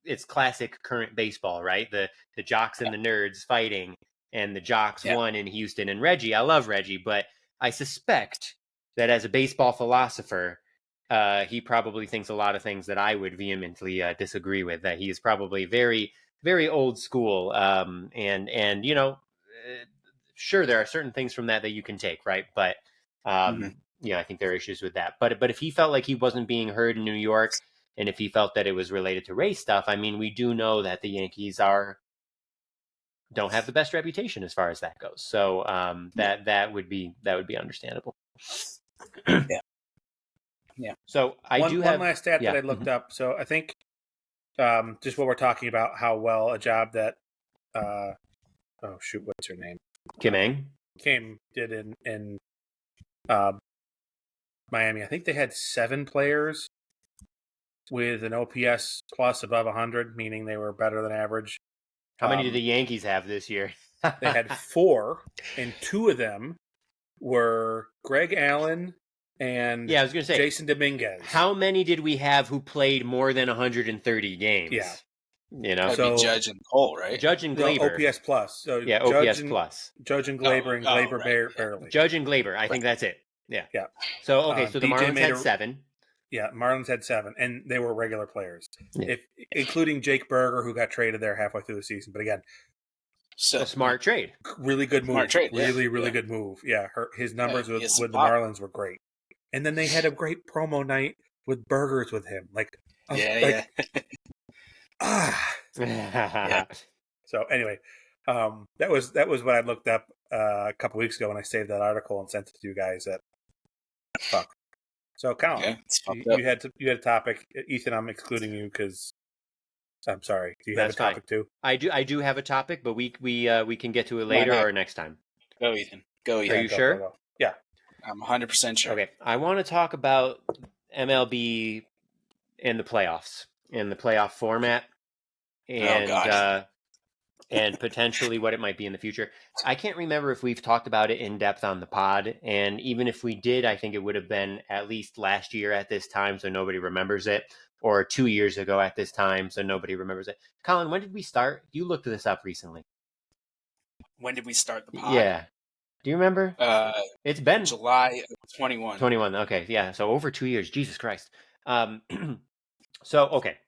it's classic current baseball, right? The jocks and the nerds fighting, and the jocks won in Houston. And Reggie, I love Reggie, but I suspect that as a baseball philosopher, he probably thinks a lot of things that I would vehemently disagree with, that he is probably very old school, and sure, there are certain things from that you can take, right? But I think there are issues with that. But if he felt like he wasn't being heard in New York, and if he felt that it was related to race stuff, I mean, we do know that the Yankees don't have the best reputation as far as that goes. So that would be understandable. Yeah. So one last stat that I looked up. So I think just what we're talking about, how well a job that what's her name? Kim did in Miami. I think they had 7 players with an OPS plus above 100, meaning they were better than average. How many did the Yankees have this year? They had 4, and 2 of them were Greg Allen and I was going to say Jason Dominguez. How many did we have who played more than 130 games? Yeah. So Judge and Cole, right? Judge and Glaber. No, OPS plus. So OPS plus. Judge and Glaber, and Glaber barely. Judge and Glaber. I think that's it. Yeah. So so the Marlins had 7. Yeah, Marlins had 7, and they were regular players, yeah. Including Jake Berger, who got traded there halfway through the season. But again, a smart trade. Really good move. Smart trade. Really good move. Yeah, his numbers with the Marlins were great. And then they had a great promo night with burgers with him. So anyway, that was what I looked up a couple weeks ago, and I saved that article and sent it to you guys. Fuck. So Colin, you had a topic. Ethan, I'm excluding you because I'm sorry. Do you have a topic too? I do have a topic, but we can get to it later or next time. Go, Ethan. Are you sure? Go. Yeah. I'm 100% sure. Okay. I want to talk about MLB and the playoffs and the playoff format and potentially what it might be in the future. I can't remember if we've talked about it in depth on the pod, and even if we did, I think it would have been at least last year at this time, so nobody remembers it, or 2 years ago at this time, so nobody remembers it. Colin, when did we start? You looked this up recently. When did we start the pod? Yeah. Do you remember? It's been July 21. 21. Okay, yeah. So over 2 years. Jesus Christ. So okay.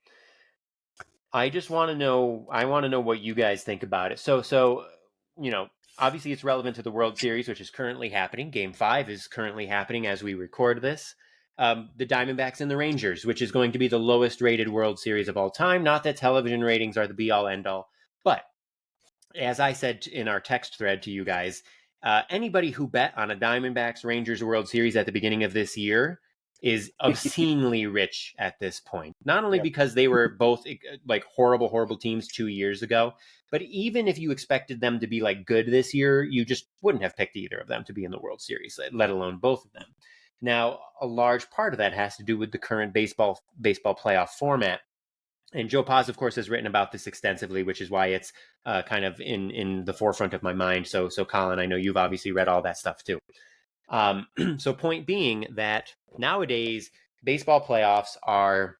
I just want to know. I want to know what you guys think about it. So obviously it's relevant to the World Series, which is currently happening. Game 5 is currently happening as we record this. The Diamondbacks and the Rangers, which is going to be the lowest rated World Series of all time. Not that television ratings are the be all end all, but as I said in our text thread to you guys. Anybody who bet on a Diamondbacks Rangers World Series at the beginning of this year is obscenely rich at this point. Not only because they were both like horrible teams 2 years ago, but even if you expected them to be like good this year, you just wouldn't have picked either of them to be in the World Series, let alone both of them. Now, a large part of that has to do with the current baseball playoff format. And Joe Paz, of course, has written about this extensively, which is why it's kind of in the forefront of my mind. So Colin, I know you've obviously read all that stuff too. So point being that nowadays baseball playoffs are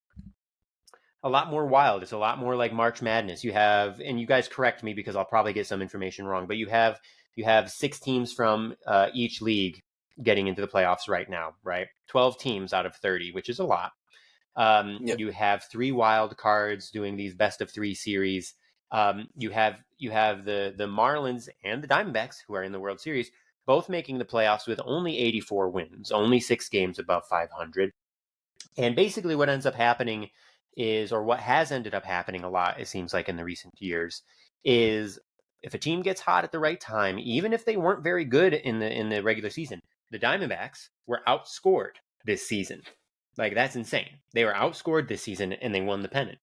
a lot more wild. It's a lot more like March Madness. You have, and you guys correct me because I'll probably get some information wrong, but you have 6 teams from each league getting into the playoffs right now, right? 12 teams out of 30, which is a lot. Yep. You have 3 wild cards doing these best of 3 series. You have the Marlins and the Diamondbacks, who are in the World Series, both making the playoffs with only 84 wins, only 6 games above 500. And basically what ends up happening is, or what has ended up happening a lot, it seems like in the recent years, is if a team gets hot at the right time, even if they weren't very good in the regular season, the Diamondbacks were outscored this season. Like, that's insane. They were outscored this season and they won the pennant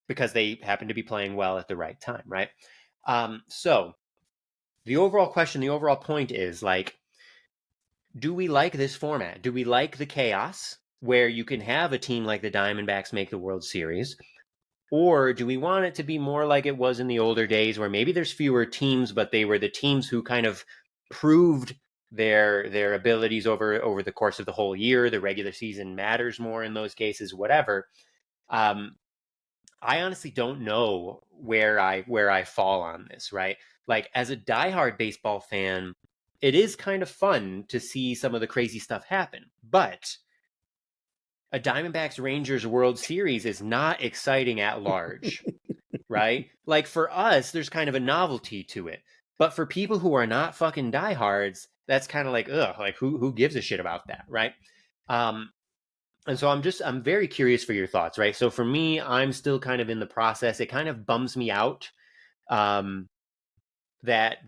because they happened to be playing well at the right time, right? So the overall question, the overall point is, like, do we like this format? Do we like the chaos where you can have a team like the Diamondbacks make the World Series? Or do we want it to be more like it was in the older days where maybe there's fewer teams, but they were the teams who kind of proved their abilities over the course of the whole year? The regular season matters more in those cases, whatever. I honestly don't know where I fall on this, right? Like, as a diehard baseball fan, it is kind of fun to see some of the crazy stuff happen, but a Diamondbacks Rangers World Series is not exciting at large, right? Like, for us, there's kind of a novelty to it. But for people who are not fucking diehards, that's kind of like, ugh, like who gives a shit about that, right? And so I'm very curious for your thoughts, right? So for me, I'm still kind of in the process. It kind of bums me out um, that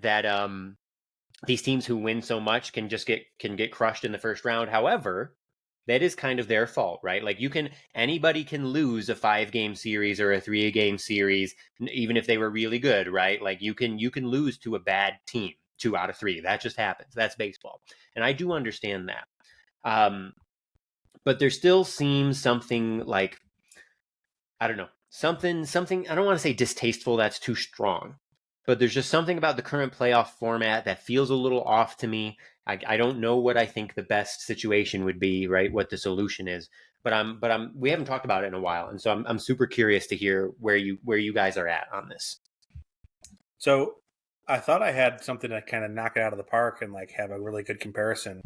these teams who win so much can get crushed in the first round. However, that is kind of their fault, right? Like, anybody can lose a 5-game series or a 3-game series, even if they were really good, right? Like, you can lose to a bad team 2 out of 3. That just happens. That's baseball, and I do understand that. But there still seems something like, I don't know, something. I don't want to say distasteful. That's too strong. But there's just something about the current playoff format that feels a little off to me. I don't know what I think the best situation would be, right? What the solution is. But we haven't talked about it in a while, and so I'm super curious to hear where you guys are at on this. So I thought I had something to kind of knock it out of the park and like have a really good comparison.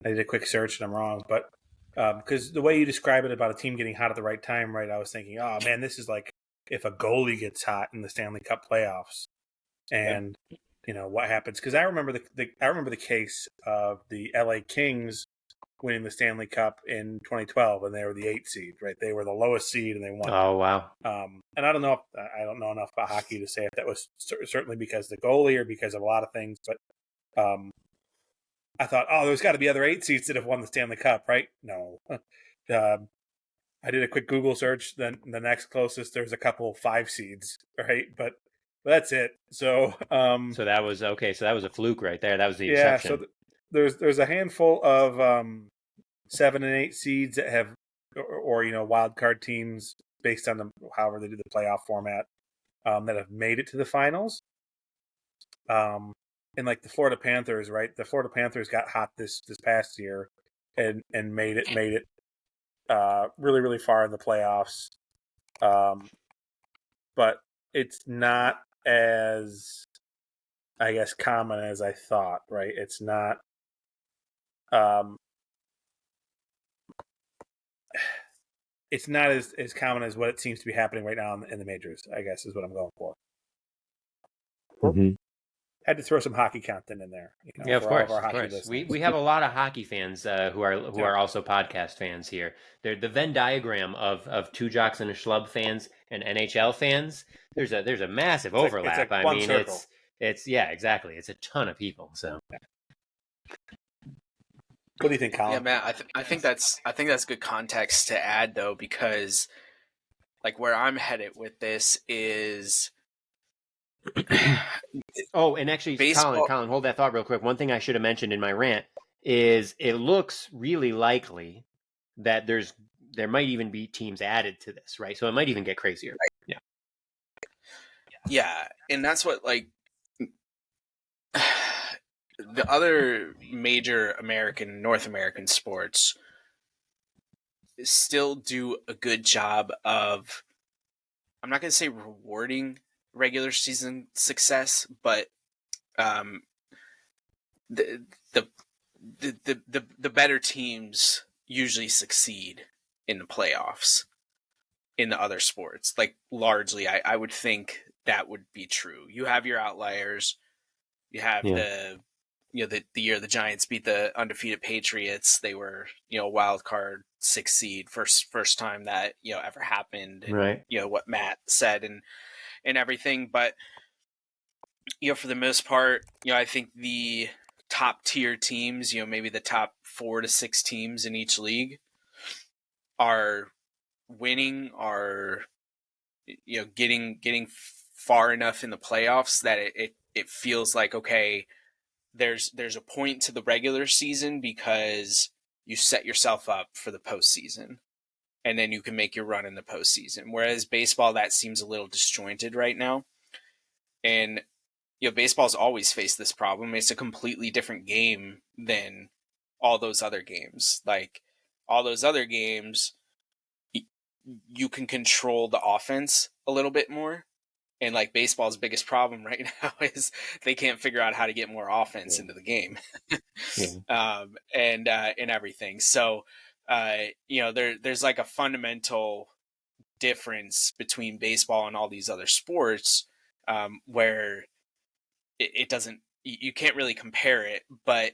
I did a quick search and I'm wrong, but because the way you describe it about a team getting hot at the right time, right? I was thinking, oh man, this is like if a goalie gets hot in the Stanley Cup playoffs, and what happens. Because I remember the case of the LA Kings winning the Stanley Cup in 2012, and they were the 8th seed, right? They were the lowest seed, and they won. Oh wow! And I don't know enough about hockey to say if that was certainly because of the goalie or because of a lot of things, but I thought, oh, there's got to be other 8 seeds that have won the Stanley Cup, right? No. I did a quick Google search. Then the next closest, there's a couple 5 seeds, right? But that's it. So, so that was okay. So that was a fluke right there. That was the exception. Yeah. So there's a handful of 7 and 8 seeds that have, or wild card teams based on however they do the playoff format, that have made it to the finals. And like the Florida Panthers, right? The Florida Panthers got hot this past year, and made it really, really far in the playoffs. But it's not as, I guess, common as I thought, right? It's not it's not as common as what it seems to be happening right now in the majors, I guess, is what I'm going for. Mm-hmm. Had to throw some hockey content in there. Yeah, of course. We have a lot of hockey fans who are also podcast fans here. They're the Venn diagram of Two Jocks and a Schlub fans and NHL fans. There's a massive overlap. I mean, circle. it's yeah, exactly. It's a ton of people. So, what do you think, Colin? Yeah, man. I think that's good context to add though, because like where I'm headed with this is. Oh, and actually, baseball... Colin, hold that thought real quick. One thing I should have mentioned in my rant is it looks really likely that there might even be teams added to this, right? So it might even get crazier. Right. Yeah, and that's what, like, the other major North American sports still do a good job of I'm not going to say rewarding regular season success, but the better teams usually succeed in the playoffs in the other sports. Like largely, I would think that would be true. You have your outliers. You have the year the Giants beat the undefeated Patriots. They were wild card 6th seed, first time that ever happened, and right. What Matt said and everything. But for the most part, I think the top tier teams, maybe the top 4 to 6 teams in each league are winning, are getting far enough in the playoffs that it feels like, okay, there's a point to the regular season because you set yourself up for the postseason, and then you can make your run in the postseason. Whereas baseball, that seems a little disjointed right now. And baseball's always faced this problem. It's a completely different game than all those other games. Like all those other games, you can control the offense a little bit more. And like baseball's biggest problem right now is they can't figure out how to get more offense into the game, and everything. So, there's like a fundamental difference between baseball and all these other sports, where it doesn't, you can't really compare it, but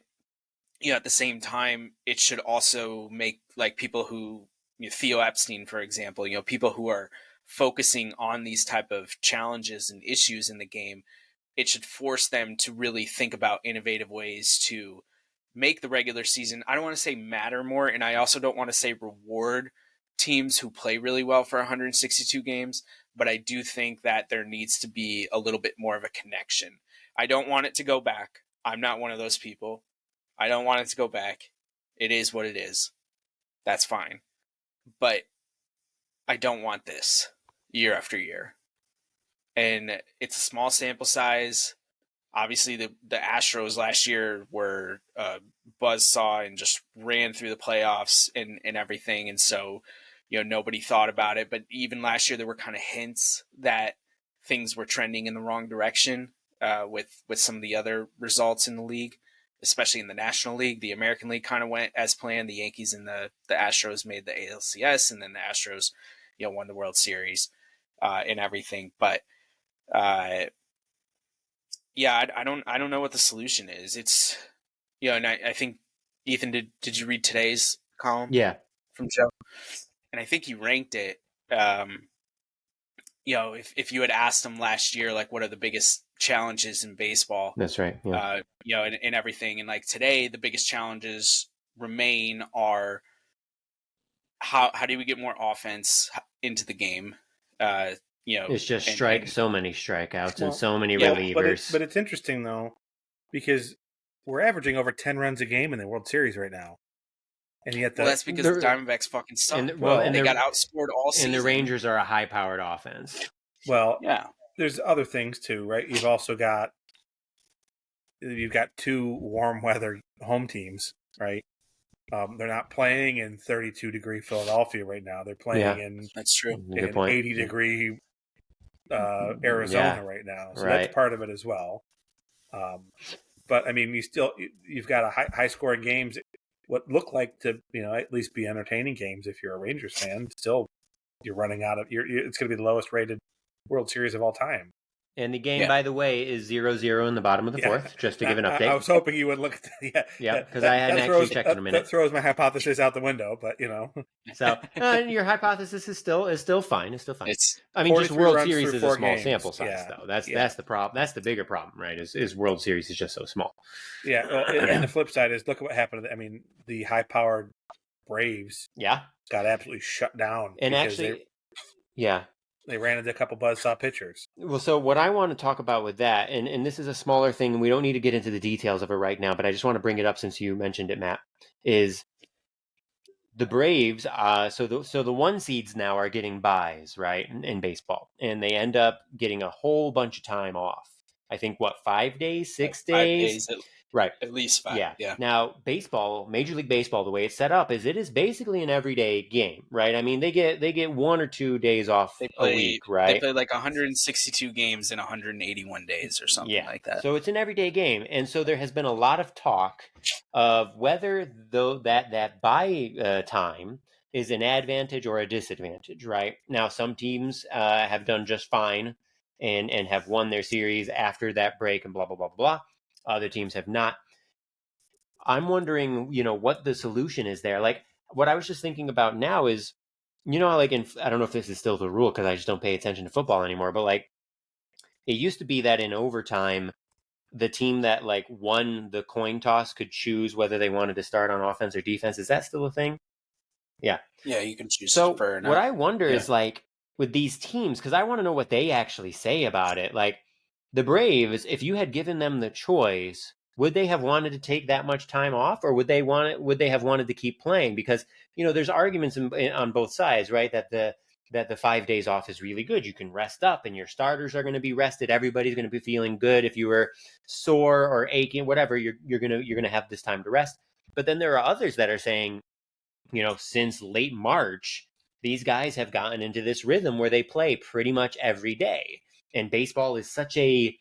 at the same time, it should also make like people who, Theo Epstein, for example, people who are focusing on these type of challenges and issues in the game, it should force them to really think about innovative ways to make the regular season, I don't want to say matter more, and I also don't want to say reward teams who play really well for 162 games, but I do think that there needs to be a little bit more of a connection. I don't want it to go back. I'm not one of those people. I don't want it to go back. It is what it is. That's fine. But I don't want this year after year. And it's a small sample size. Obviously, the Astros last year were buzzsaw and just ran through the playoffs and everything. And so, nobody thought about it. But even last year, there were kind of hints that things were trending in the wrong direction with some of the other results in the league, especially in the National League. The American League kind of went as planned. The Yankees and the Astros made the ALCS, and then the Astros, won the World Series and everything. But yeah, I don't know what the solution is. It's and I think Ethan, did you read today's column? Yeah, from Joe, and I think he ranked it. If you had asked him last year, like, what are the biggest challenges in baseball? That's right. Yeah. And everything. And like today, the biggest challenges remain are how do we get more offense into the game? It's just so many strikeouts and so many yeah, relievers. But it's interesting though, because we're averaging over 10 runs a game in the World Series right now. And yet that's because the Diamondbacks fucking suck. And they got outscored all season. And the Rangers are a high-powered offense. Well, yeah. There's other things too, right? You've got 2 warm weather home teams, right? They're not playing in 32-degree Philadelphia right now. They're playing in that's true. In 80-degree Arizona right now. So that's part of it as well. But I mean, you've got a high-scoring games. What look like to at least be entertaining games if you're a Rangers fan. Still, you're running out of. It's going to be the lowest rated World Series of all time. And the game, by the way, is 0-0 in the bottom of the fourth, just to give an update. I was hoping you would look at that. Yeah, because I hadn't actually checked in a minute. That throws my hypothesis out the window, but So your hypothesis is still fine. It's still fine. Just World Series is a small sample size, though. That's the problem. That's the bigger problem, right? Is World Series is just so small. Yeah, and the flip side is look at what happened. I mean, the high-powered Braves, got absolutely shut down. And actually, they ran into a couple buzzsaw pitchers. Well, so what I want to talk about with that, and this is a smaller thing, and we don't need to get into the details of it right now, but I just want to bring it up since you mentioned it, Matt, is the Braves, so the 1 seeds now are getting buys, right, in baseball, and they end up getting a whole bunch of time off. I think, 5 days, 6 days? Right. At least 5. Yeah. Now, baseball, Major League Baseball, the way it's set up is it is basically an everyday game, right? I mean, they get 1 or 2 days off a week, They right? play like 162 games in 181 days or something like that. So it's an everyday game, and so there has been a lot of talk of whether though that bye time is an advantage or a disadvantage, right? Now, some teams have done just fine and have won their series after that break and blah blah blah blah blah. Other teams have not. I'm wondering, what the solution is there. Like, what I was just thinking about now is, like I don't know if this is still the rule because I just don't pay attention to football anymore, but like it used to be that in overtime, the team that like won the coin toss could choose whether they wanted to start on offense or defense. Is that still a thing? Yeah. Yeah, you can choose So for what not. I wonder is like with these teams, because I want to know what they actually say about it. Like the Braves, if you had given them the choice, would they have wanted to take that much time off, or would they have wanted to keep playing? Because there's arguments on both sides, right? That the 5 days off is really good. You can rest up, and your starters are going to be rested. Everybody's going to be feeling good. If you were sore or aching, whatever, you're gonna have this time to rest. But then there are others that are saying, since late March, these guys have gotten into this rhythm where they play pretty much every day. And baseball is such a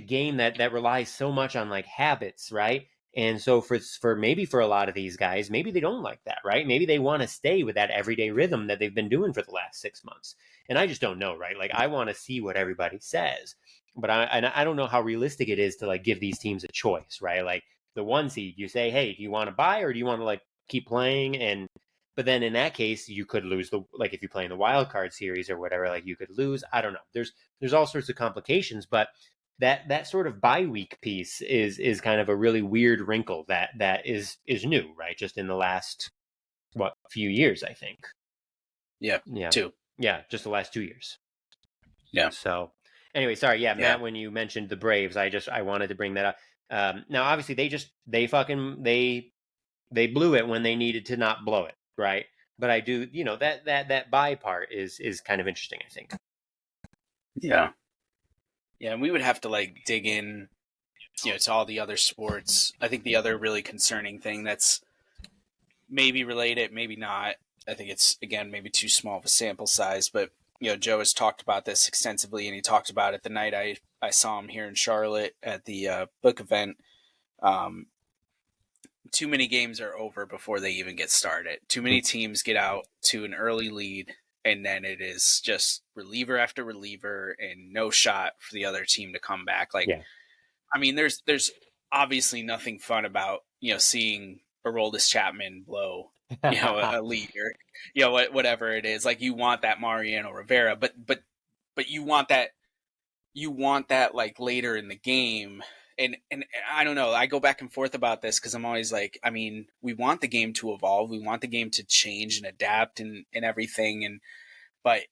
game that relies so much on like habits, right? And so for maybe for a lot of these guys, maybe they don't like that, right? Maybe they want to stay with that everyday rhythm that they've been doing for the last 6 months. And I just don't know, right? Like I want to see what everybody says, but I don't know how realistic it is to like give these teams a choice, right? Like the 1 seed, you say, hey, do you want to buy or do you want to like keep playing? But then in that case, you could lose like if you play in the wild card series or whatever, like you could lose. I don't know. There's all sorts of complications, but that sort of bye week piece is kind of a really weird wrinkle that is new, right? Just in the last few years, I think. Yeah. 2. Yeah, just the last 2 years. Yeah. So anyway, sorry, Matt, when you mentioned the Braves, I wanted to bring that up. Now obviously they blew it when they needed to not blow it, right? But I do, that bye part is kind of interesting, I think. Yeah. Yeah, and we would have to like dig in, to all the other sports. I think the other really concerning thing that's maybe related, maybe not. I think it's again maybe too small of a sample size, but Joe has talked about this extensively, and he talked about it the night I saw him here in Charlotte at the book event. Too many games are over before they even get started. Too many teams get out to an early lead, and then it is just reliever after reliever and no shot for the other team to come back. Like, I mean, there's obviously nothing fun about seeing Aroldis Chapman blow a lead or whatever it is. Like you want that Mariano Rivera, but you want that like later in the game. And I don't know. I go back and forth about this because I'm always like, I mean, we want the game to evolve. We want the game to change and adapt and everything. But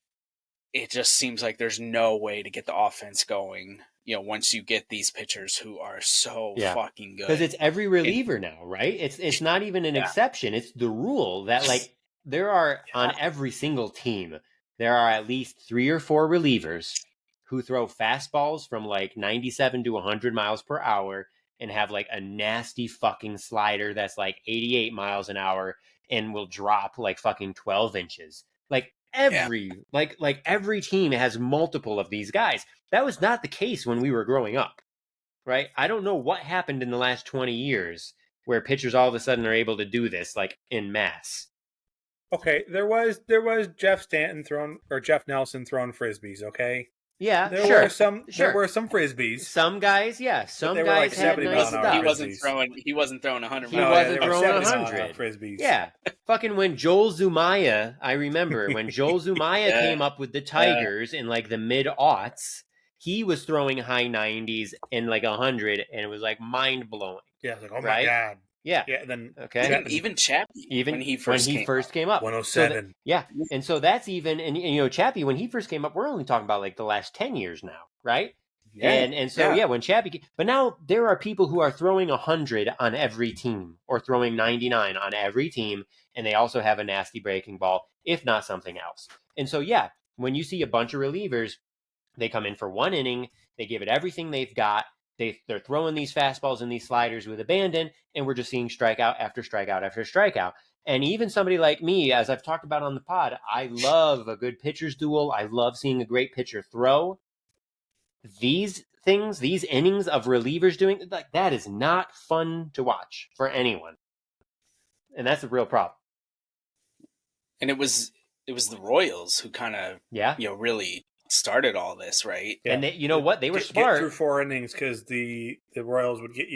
it just seems like there's no way to get the offense going, once you get these pitchers who are so fucking good. Because it's every reliever now, right? It's not even an exception. It's the rule that like there are on every single team, there are at least 3 or 4 relievers who throw fastballs from like 97 to 100 miles per hour and have like a nasty fucking slider that's like 88 miles an hour and will drop like fucking 12 inches. Like every team has multiple of these guys. That was not the case when we were growing up, right? I don't know what happened in the last 20 years where pitchers all of a sudden are able to do this like in mass. Okay, there was Jeff Nelson throwing frisbees, okay? Yeah, there sure. were some frisbees. Some guys, some guys like had nice stuff. He wasn't throwing 100 He wasn't throwing 100 frisbees. Yeah. Fucking when Joel Zumaya, I remember when Joel Zumaya came up with the Tigers in like the mid-aughts, he was throwing high 90s and like 100 and it was like mind-blowing. Yeah, like, oh my God. Yeah. Then even Chappie when he first came up. 107. And so that's even and Chappie when he first came up, we're only talking about like the last 10 years now, right? Yeah. And so when Chappie, but now there are people who are throwing 100 on every team or throwing 99 on every team, and they also have a nasty breaking ball, if not something else. And so when you see a bunch of relievers, they come in for 1 inning, they give it everything they've got. they're throwing these fastballs and these sliders with abandon, and we're just seeing strikeout after strikeout after strikeout. And even somebody like me, as I've talked about on the pod, I love a good pitcher's duel. I love seeing a great pitcher throw. These things, these innings of relievers doing, like, that is not fun to watch for anyone. And that's a real problem. And it was the Royals who kind of really started all this, right? Yeah. And they, you know what? They were smart. Get through 4 innings because the Royals would get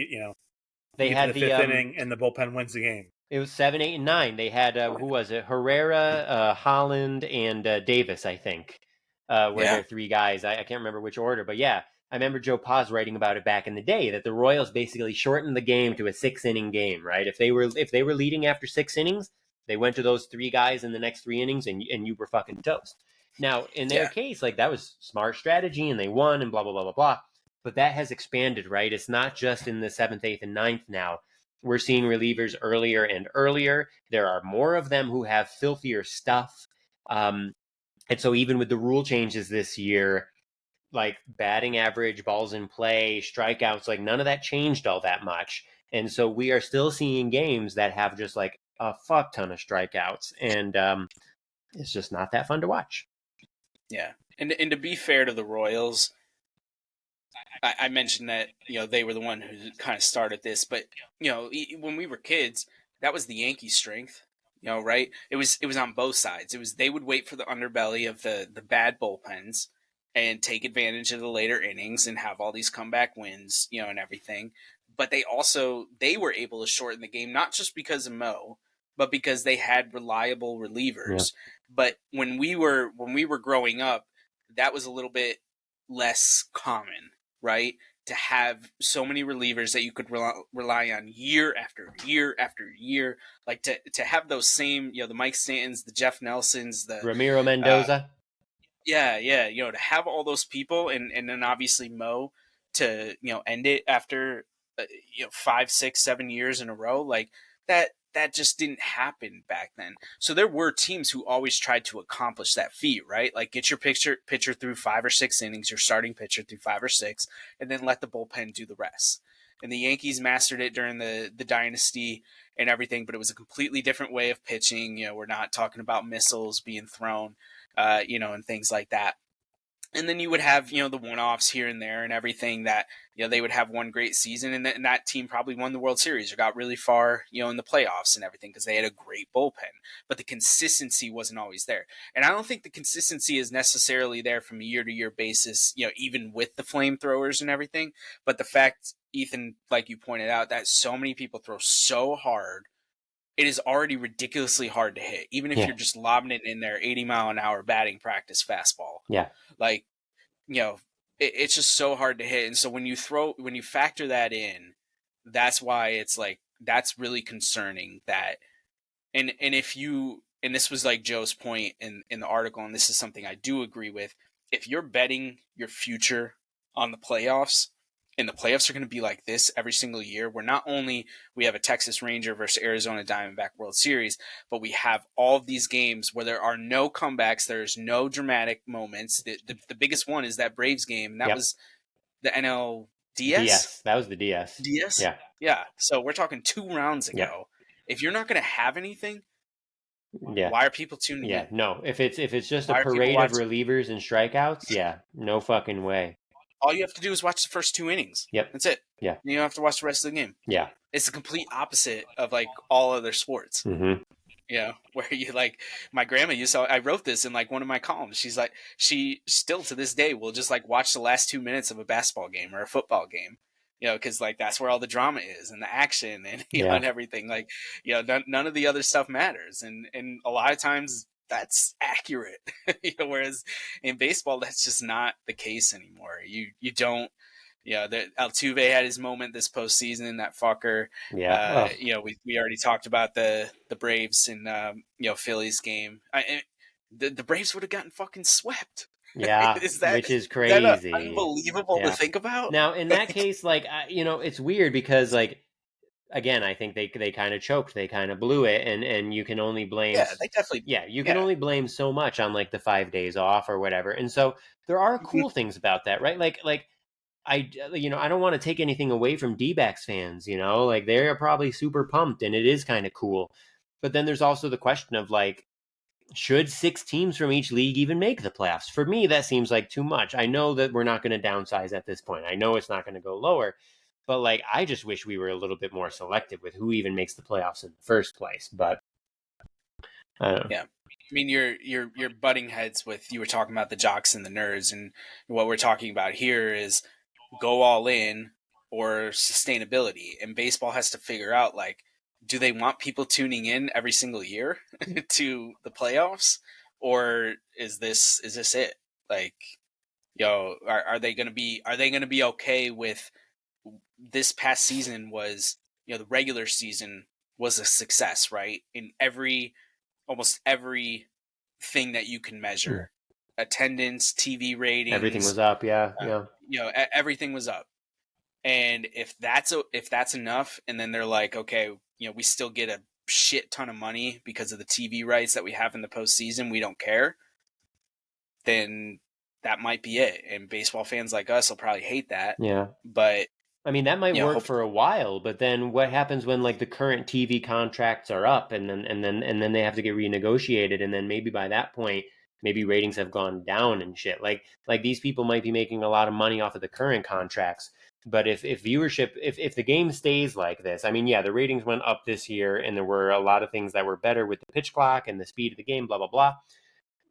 they had the 5th inning and the bullpen wins the game. It was 7, 8, and 9. They had who was it? Herrera, Holland, and Davis, I think, were their 3 guys. I can't remember which order, but yeah, I remember Joe Paz writing about it back in the day that the Royals basically shortened the game to a 6-inning game, right? If they were leading after 6 innings, they went to those 3 guys in the next 3 innings, and you were fucking toast. Now, in their case, like, that was smart strategy, and they won, and blah blah blah blah blah. But that has expanded, right? It's not just in the 7th, 8th, and 9th now. We're seeing relievers earlier and earlier. There are more of them who have filthier stuff. And so even with the rule changes this year, like batting average, balls in play, strikeouts, like none of that changed all that much. And so we are still seeing games that have just like a fuck ton of strikeouts. And it's just not that fun to watch. Yeah. And to be fair to the Royals, I mentioned that, they were the one who kind of started this, but, when we were kids, that was the Yankees' strength, right? It was on both sides. They would wait for the underbelly of the bad bullpens and take advantage of the later innings and have all these comeback wins, and everything. But they were able to shorten the game, not just because of Mo, but because they had reliable relievers. Yeah. But when we were growing up, that was a little bit less common, right? To have so many relievers that you could rely on year after year after year, like to have those same, the Mike Stantons, the Jeff Nelsons, the Ramiro Mendoza. To have all those people and then obviously Mo to, end it after 5, 6, 7 years in a row, like that just didn't happen back then. So there were teams who always tried to accomplish that feat, right? Like get your pitcher through 5 or 6 innings, your starting pitcher through 5 or 6, and then let the bullpen do the rest. And the Yankees mastered it during the dynasty and everything, but it was a completely different way of pitching. We're not talking about missiles being thrown, and things like that. And then you would have, the one-offs here and there and everything that, they would have one great season and that team probably won the World Series or got really far, in the playoffs and everything because they had a great bullpen. But the consistency wasn't always there. And I don't think the consistency is necessarily there from a year-to-year basis, even with the flamethrowers and everything. But the fact, Ethan, like you pointed out, that so many people throw so hard, it is already ridiculously hard to hit, even if you're just lobbing it in there 80-mile-an-hour batting practice fastball. Yeah. Like, it's just so hard to hit. And so when you factor that in, that's why it's like, that's really concerning that. And this was like Joe's point in the article, and this is something I do agree with. If you're betting your future on the playoffs, and the playoffs are going to be like this every single year, where not only we have a Texas Ranger versus Arizona Diamondback World Series, but we have all of these games where there are no comebacks, there's no dramatic moments. The biggest one is that Braves game, and that was the NLDS? DS. That was the DS. DS? Yeah. Yeah. So we're talking 2 rounds ago. Yeah. If you're not going to have anything, why are people tuning in? No. If it's just a parade of relievers and strikeouts, no fucking way. All you have to do is watch the first 2 innings. Yep. That's it. Yeah. You don't have to watch the rest of the game. Yeah. It's the complete opposite of like all other sports. Mm-hmm. Where you like, my grandma I wrote this in like one of my columns. She's like, she still to this day will just like watch the last 2 minutes of a basketball game or a football game, because like that's where all the drama is and the action and and everything. Like, none of the other stuff matters, and a lot of times that's accurate. Whereas in baseball, that's just not the case anymore. You don't. Altuve had his moment this postseason. That fucker. Yeah. We already talked about the Braves and Phillies game. The Braves would have gotten fucking swept. Yeah, which is crazy. Is that unbelievable to think about? Now, in that case, like it's weird because like. Again, I think they kind of choked. They kind of blew it, and you can only blame. Yeah, they definitely. Yeah, you can only blame so much on like the 5 days off or whatever. And so there are cool things about that, right? Like I don't want to take anything away from D-backs fans, like they're probably super pumped and it is kind of cool. But then there's also the question of like, should 6 teams from each league even make the playoffs? For me, that seems like too much. I know that we're not going to downsize at this point. I know it's not going to go lower, but like, I just wish we were a little bit more selective with who even makes the playoffs in the first place. But I don't know. Yeah. I mean, you're butting heads with, you were talking about the jocks and the nerds, and what we're talking about here is go all in or sustainability. And baseball has to figure out, like, do they want people tuning in every single year to the playoffs, or is this it? Like, are they gonna be okay with this past season was, the regular season was a success, right? In almost every thing that you can measure, attendance, TV ratings, Everything was up. Yeah. everything was up. And if that's enough, and then they're like, okay, we still get a shit ton of money because of the TV rights that we have in the postseason, we don't care, then that might be it. And baseball fans like us will probably hate that. Yeah. But I mean, that might work for a while, but then what happens when like the current TV contracts are up and then they have to get renegotiated, and then maybe by that point, maybe ratings have gone down and shit. Like these people might be making a lot of money off of the current contracts, but if viewership, if the game stays like this, I mean, yeah, the ratings went up this year, and there were a lot of things that were better with the pitch clock and the speed of the game, blah blah blah.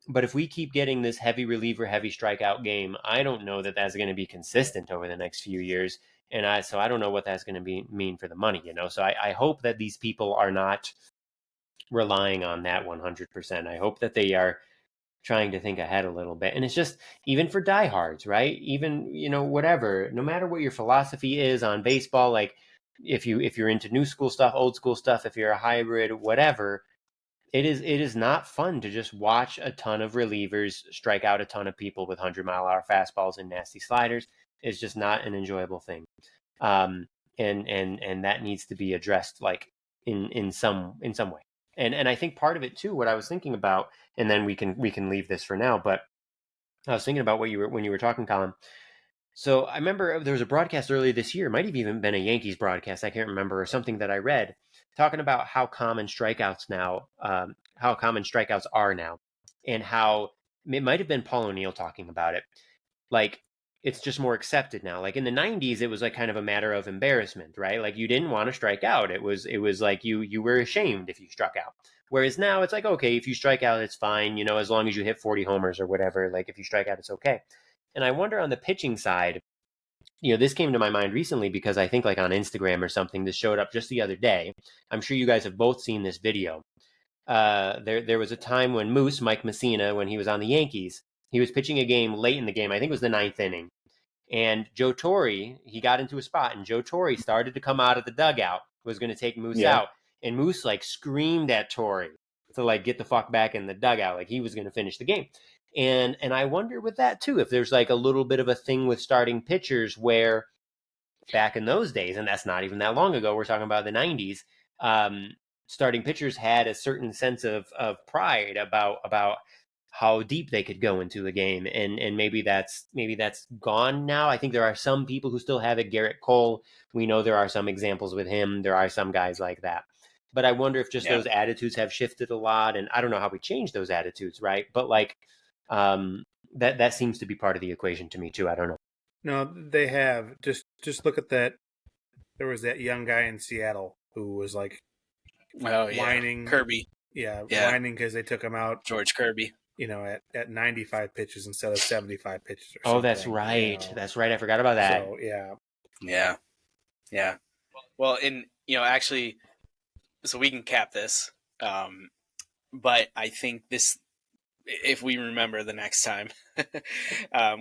But if we keep getting this heavy reliever, heavy strikeout game, I don't know that that's going to be consistent over the next few years. And I don't know what that's going to mean for the money, So I hope that these people are not relying on that 100%. I hope that they are trying to think ahead a little bit. And it's just, even for diehards, right? Even, whatever, no matter what your philosophy is on baseball, like if you're into new school stuff, old school stuff, if you're a hybrid, whatever, it is not fun to just watch a ton of relievers strike out a ton of people with 100-mile-an-hour fastballs and nasty sliders. It's just not an enjoyable thing, and that needs to be addressed, like in some way. And I think part of it too, what I was thinking about, and then we can leave this for now. But I was thinking about when you were talking, Colin. So I remember there was a broadcast earlier this year, might have even been a Yankees broadcast, I can't remember, or something that I read, talking about how common strikeouts are now, and how it might have been Paul O'Neill talking about it. Like, it's just more accepted now. Like in the 90s, it was like kind of a matter of embarrassment, right? Like you didn't want to strike out. It was like you were ashamed if you struck out. Whereas now it's like, okay, if you strike out, it's fine, as long as you hit 40 homers or whatever. Like if you strike out, it's okay. And I wonder on the pitching side, this came to my mind recently because I think like on Instagram or something, this showed up just the other day. I'm sure you guys have both seen this video. There was a time when Mike Messina, when he was on the Yankees, he was pitching a game late in the game. I think it was the 9th inning. And Joe Torre, he got into a spot, and Joe Torre started to come out of the dugout, was going to take Moose out. And Moose like screamed at Torre to like get the fuck back in the dugout, like he was going to finish the game. And I wonder with that too, if there's like a little bit of a thing with starting pitchers where back in those days, and that's not even that long ago, we're talking about the 90s, starting pitchers had a certain sense of pride about how deep they could go into the game, and maybe that's gone now. I think there are some people who still have it. Garrett Cole, we know there are some examples with him. There are some guys like that. But I wonder if just those attitudes have shifted a lot, and I don't know how we change those attitudes, right? But like that seems to be part of the equation to me too. I don't know. No, they have. Just look at that. There was that young guy in Seattle who was like whining. Kirby. Whining because they took him out. George Kirby. At 95 pitches instead of 75 pitches or something. Oh, that's right. That's right. I forgot about that. So, yeah. Yeah. Well, and, actually, so we can cap this. But I think this, if we remember the next time,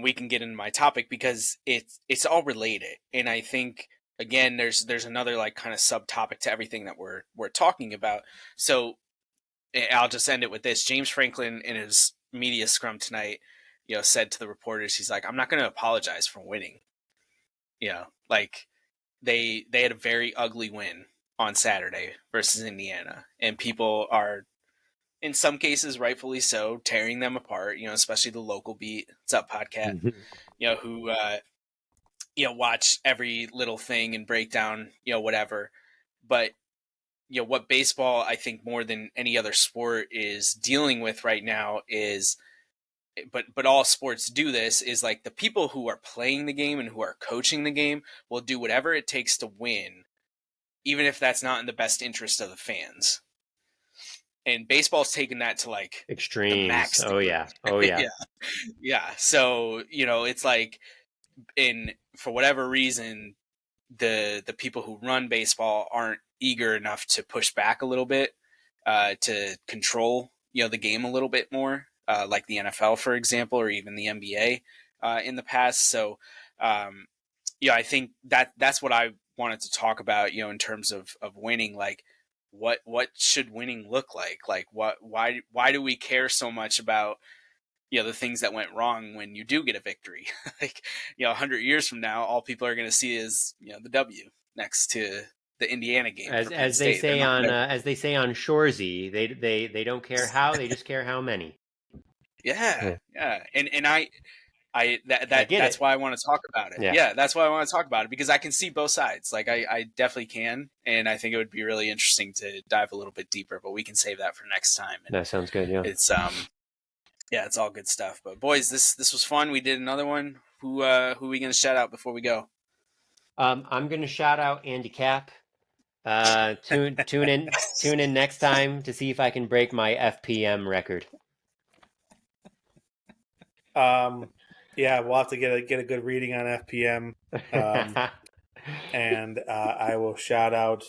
we can get into my topic because it's all related. And I think, again, there's another like kind of subtopic to everything that we're talking about. So I'll just end it with this. James Franklin, in his media scrum tonight, said to the reporters, he's like, I'm not going to apologize for winning. Like they had a very ugly win on Saturday versus Indiana, and people are, in some cases, rightfully so, tearing them apart, especially the local beat, What's Up Podcast, who watch every little thing and break down, whatever. But, what baseball, I think more than any other sport is dealing with right now is, but all sports do this, is like the people who are playing the game and who are coaching the game will do whatever it takes to win, even if that's not in the best interest of the fans. And baseball's taken that to like extremes. The max degree. Oh yeah. Yeah. So, it's like, for whatever reason, the people who run baseball aren't eager enough to push back a little bit, to control, the game a little bit more, like the NFL, for example, or even the NBA in the past. So, I think that's what I wanted to talk about, in terms of winning. Like, what should winning look like? Like, why do we care so much about, the things that went wrong when you do get a victory? Like, 100 years from now, all people are going to see is, the W next to the Indiana game. As they say on Shoresy, they don't care how, they just care how many. Yeah. And that's why I want to talk about it. Yeah, that's why I want to talk about it, because I can see both sides. Like, I definitely can, and I think it would be really interesting to dive a little bit deeper, but we can save that for next time. And that sounds good. Yeah, it's all good stuff. But boys, this was fun. We did another one. Who are we going to shout out before we go? I'm going to shout out Andy Cap. Tune in next time to see if I can break my FPM record. Yeah, we'll have to get a good reading on FPM. And I will shout out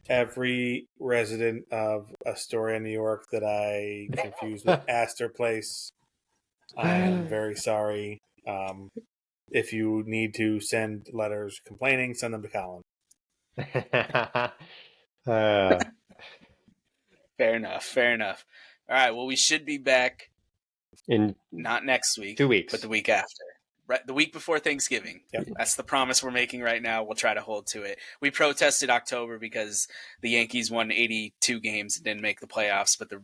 every resident of Astoria, New York that I confused with Astor Place. I am very sorry. If you need to send letters complaining, send them to Colin. Fair enough. All right, well, we should be back not next week, 2 weeks, but the week after. Right, the week before Thanksgiving. Yep. That's the promise we're making right now. We'll try to hold to it. We protested October because the Yankees won 82 games and didn't make the playoffs, but the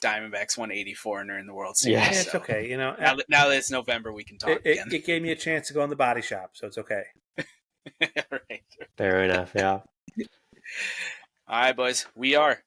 Diamondbacks won 84 and are in the World Series. Yeah, it's okay. Now that it's November, we can talk again. It gave me a chance to go in the body shop, so it's okay. Right. Fair enough, yeah. All right, boys. We are.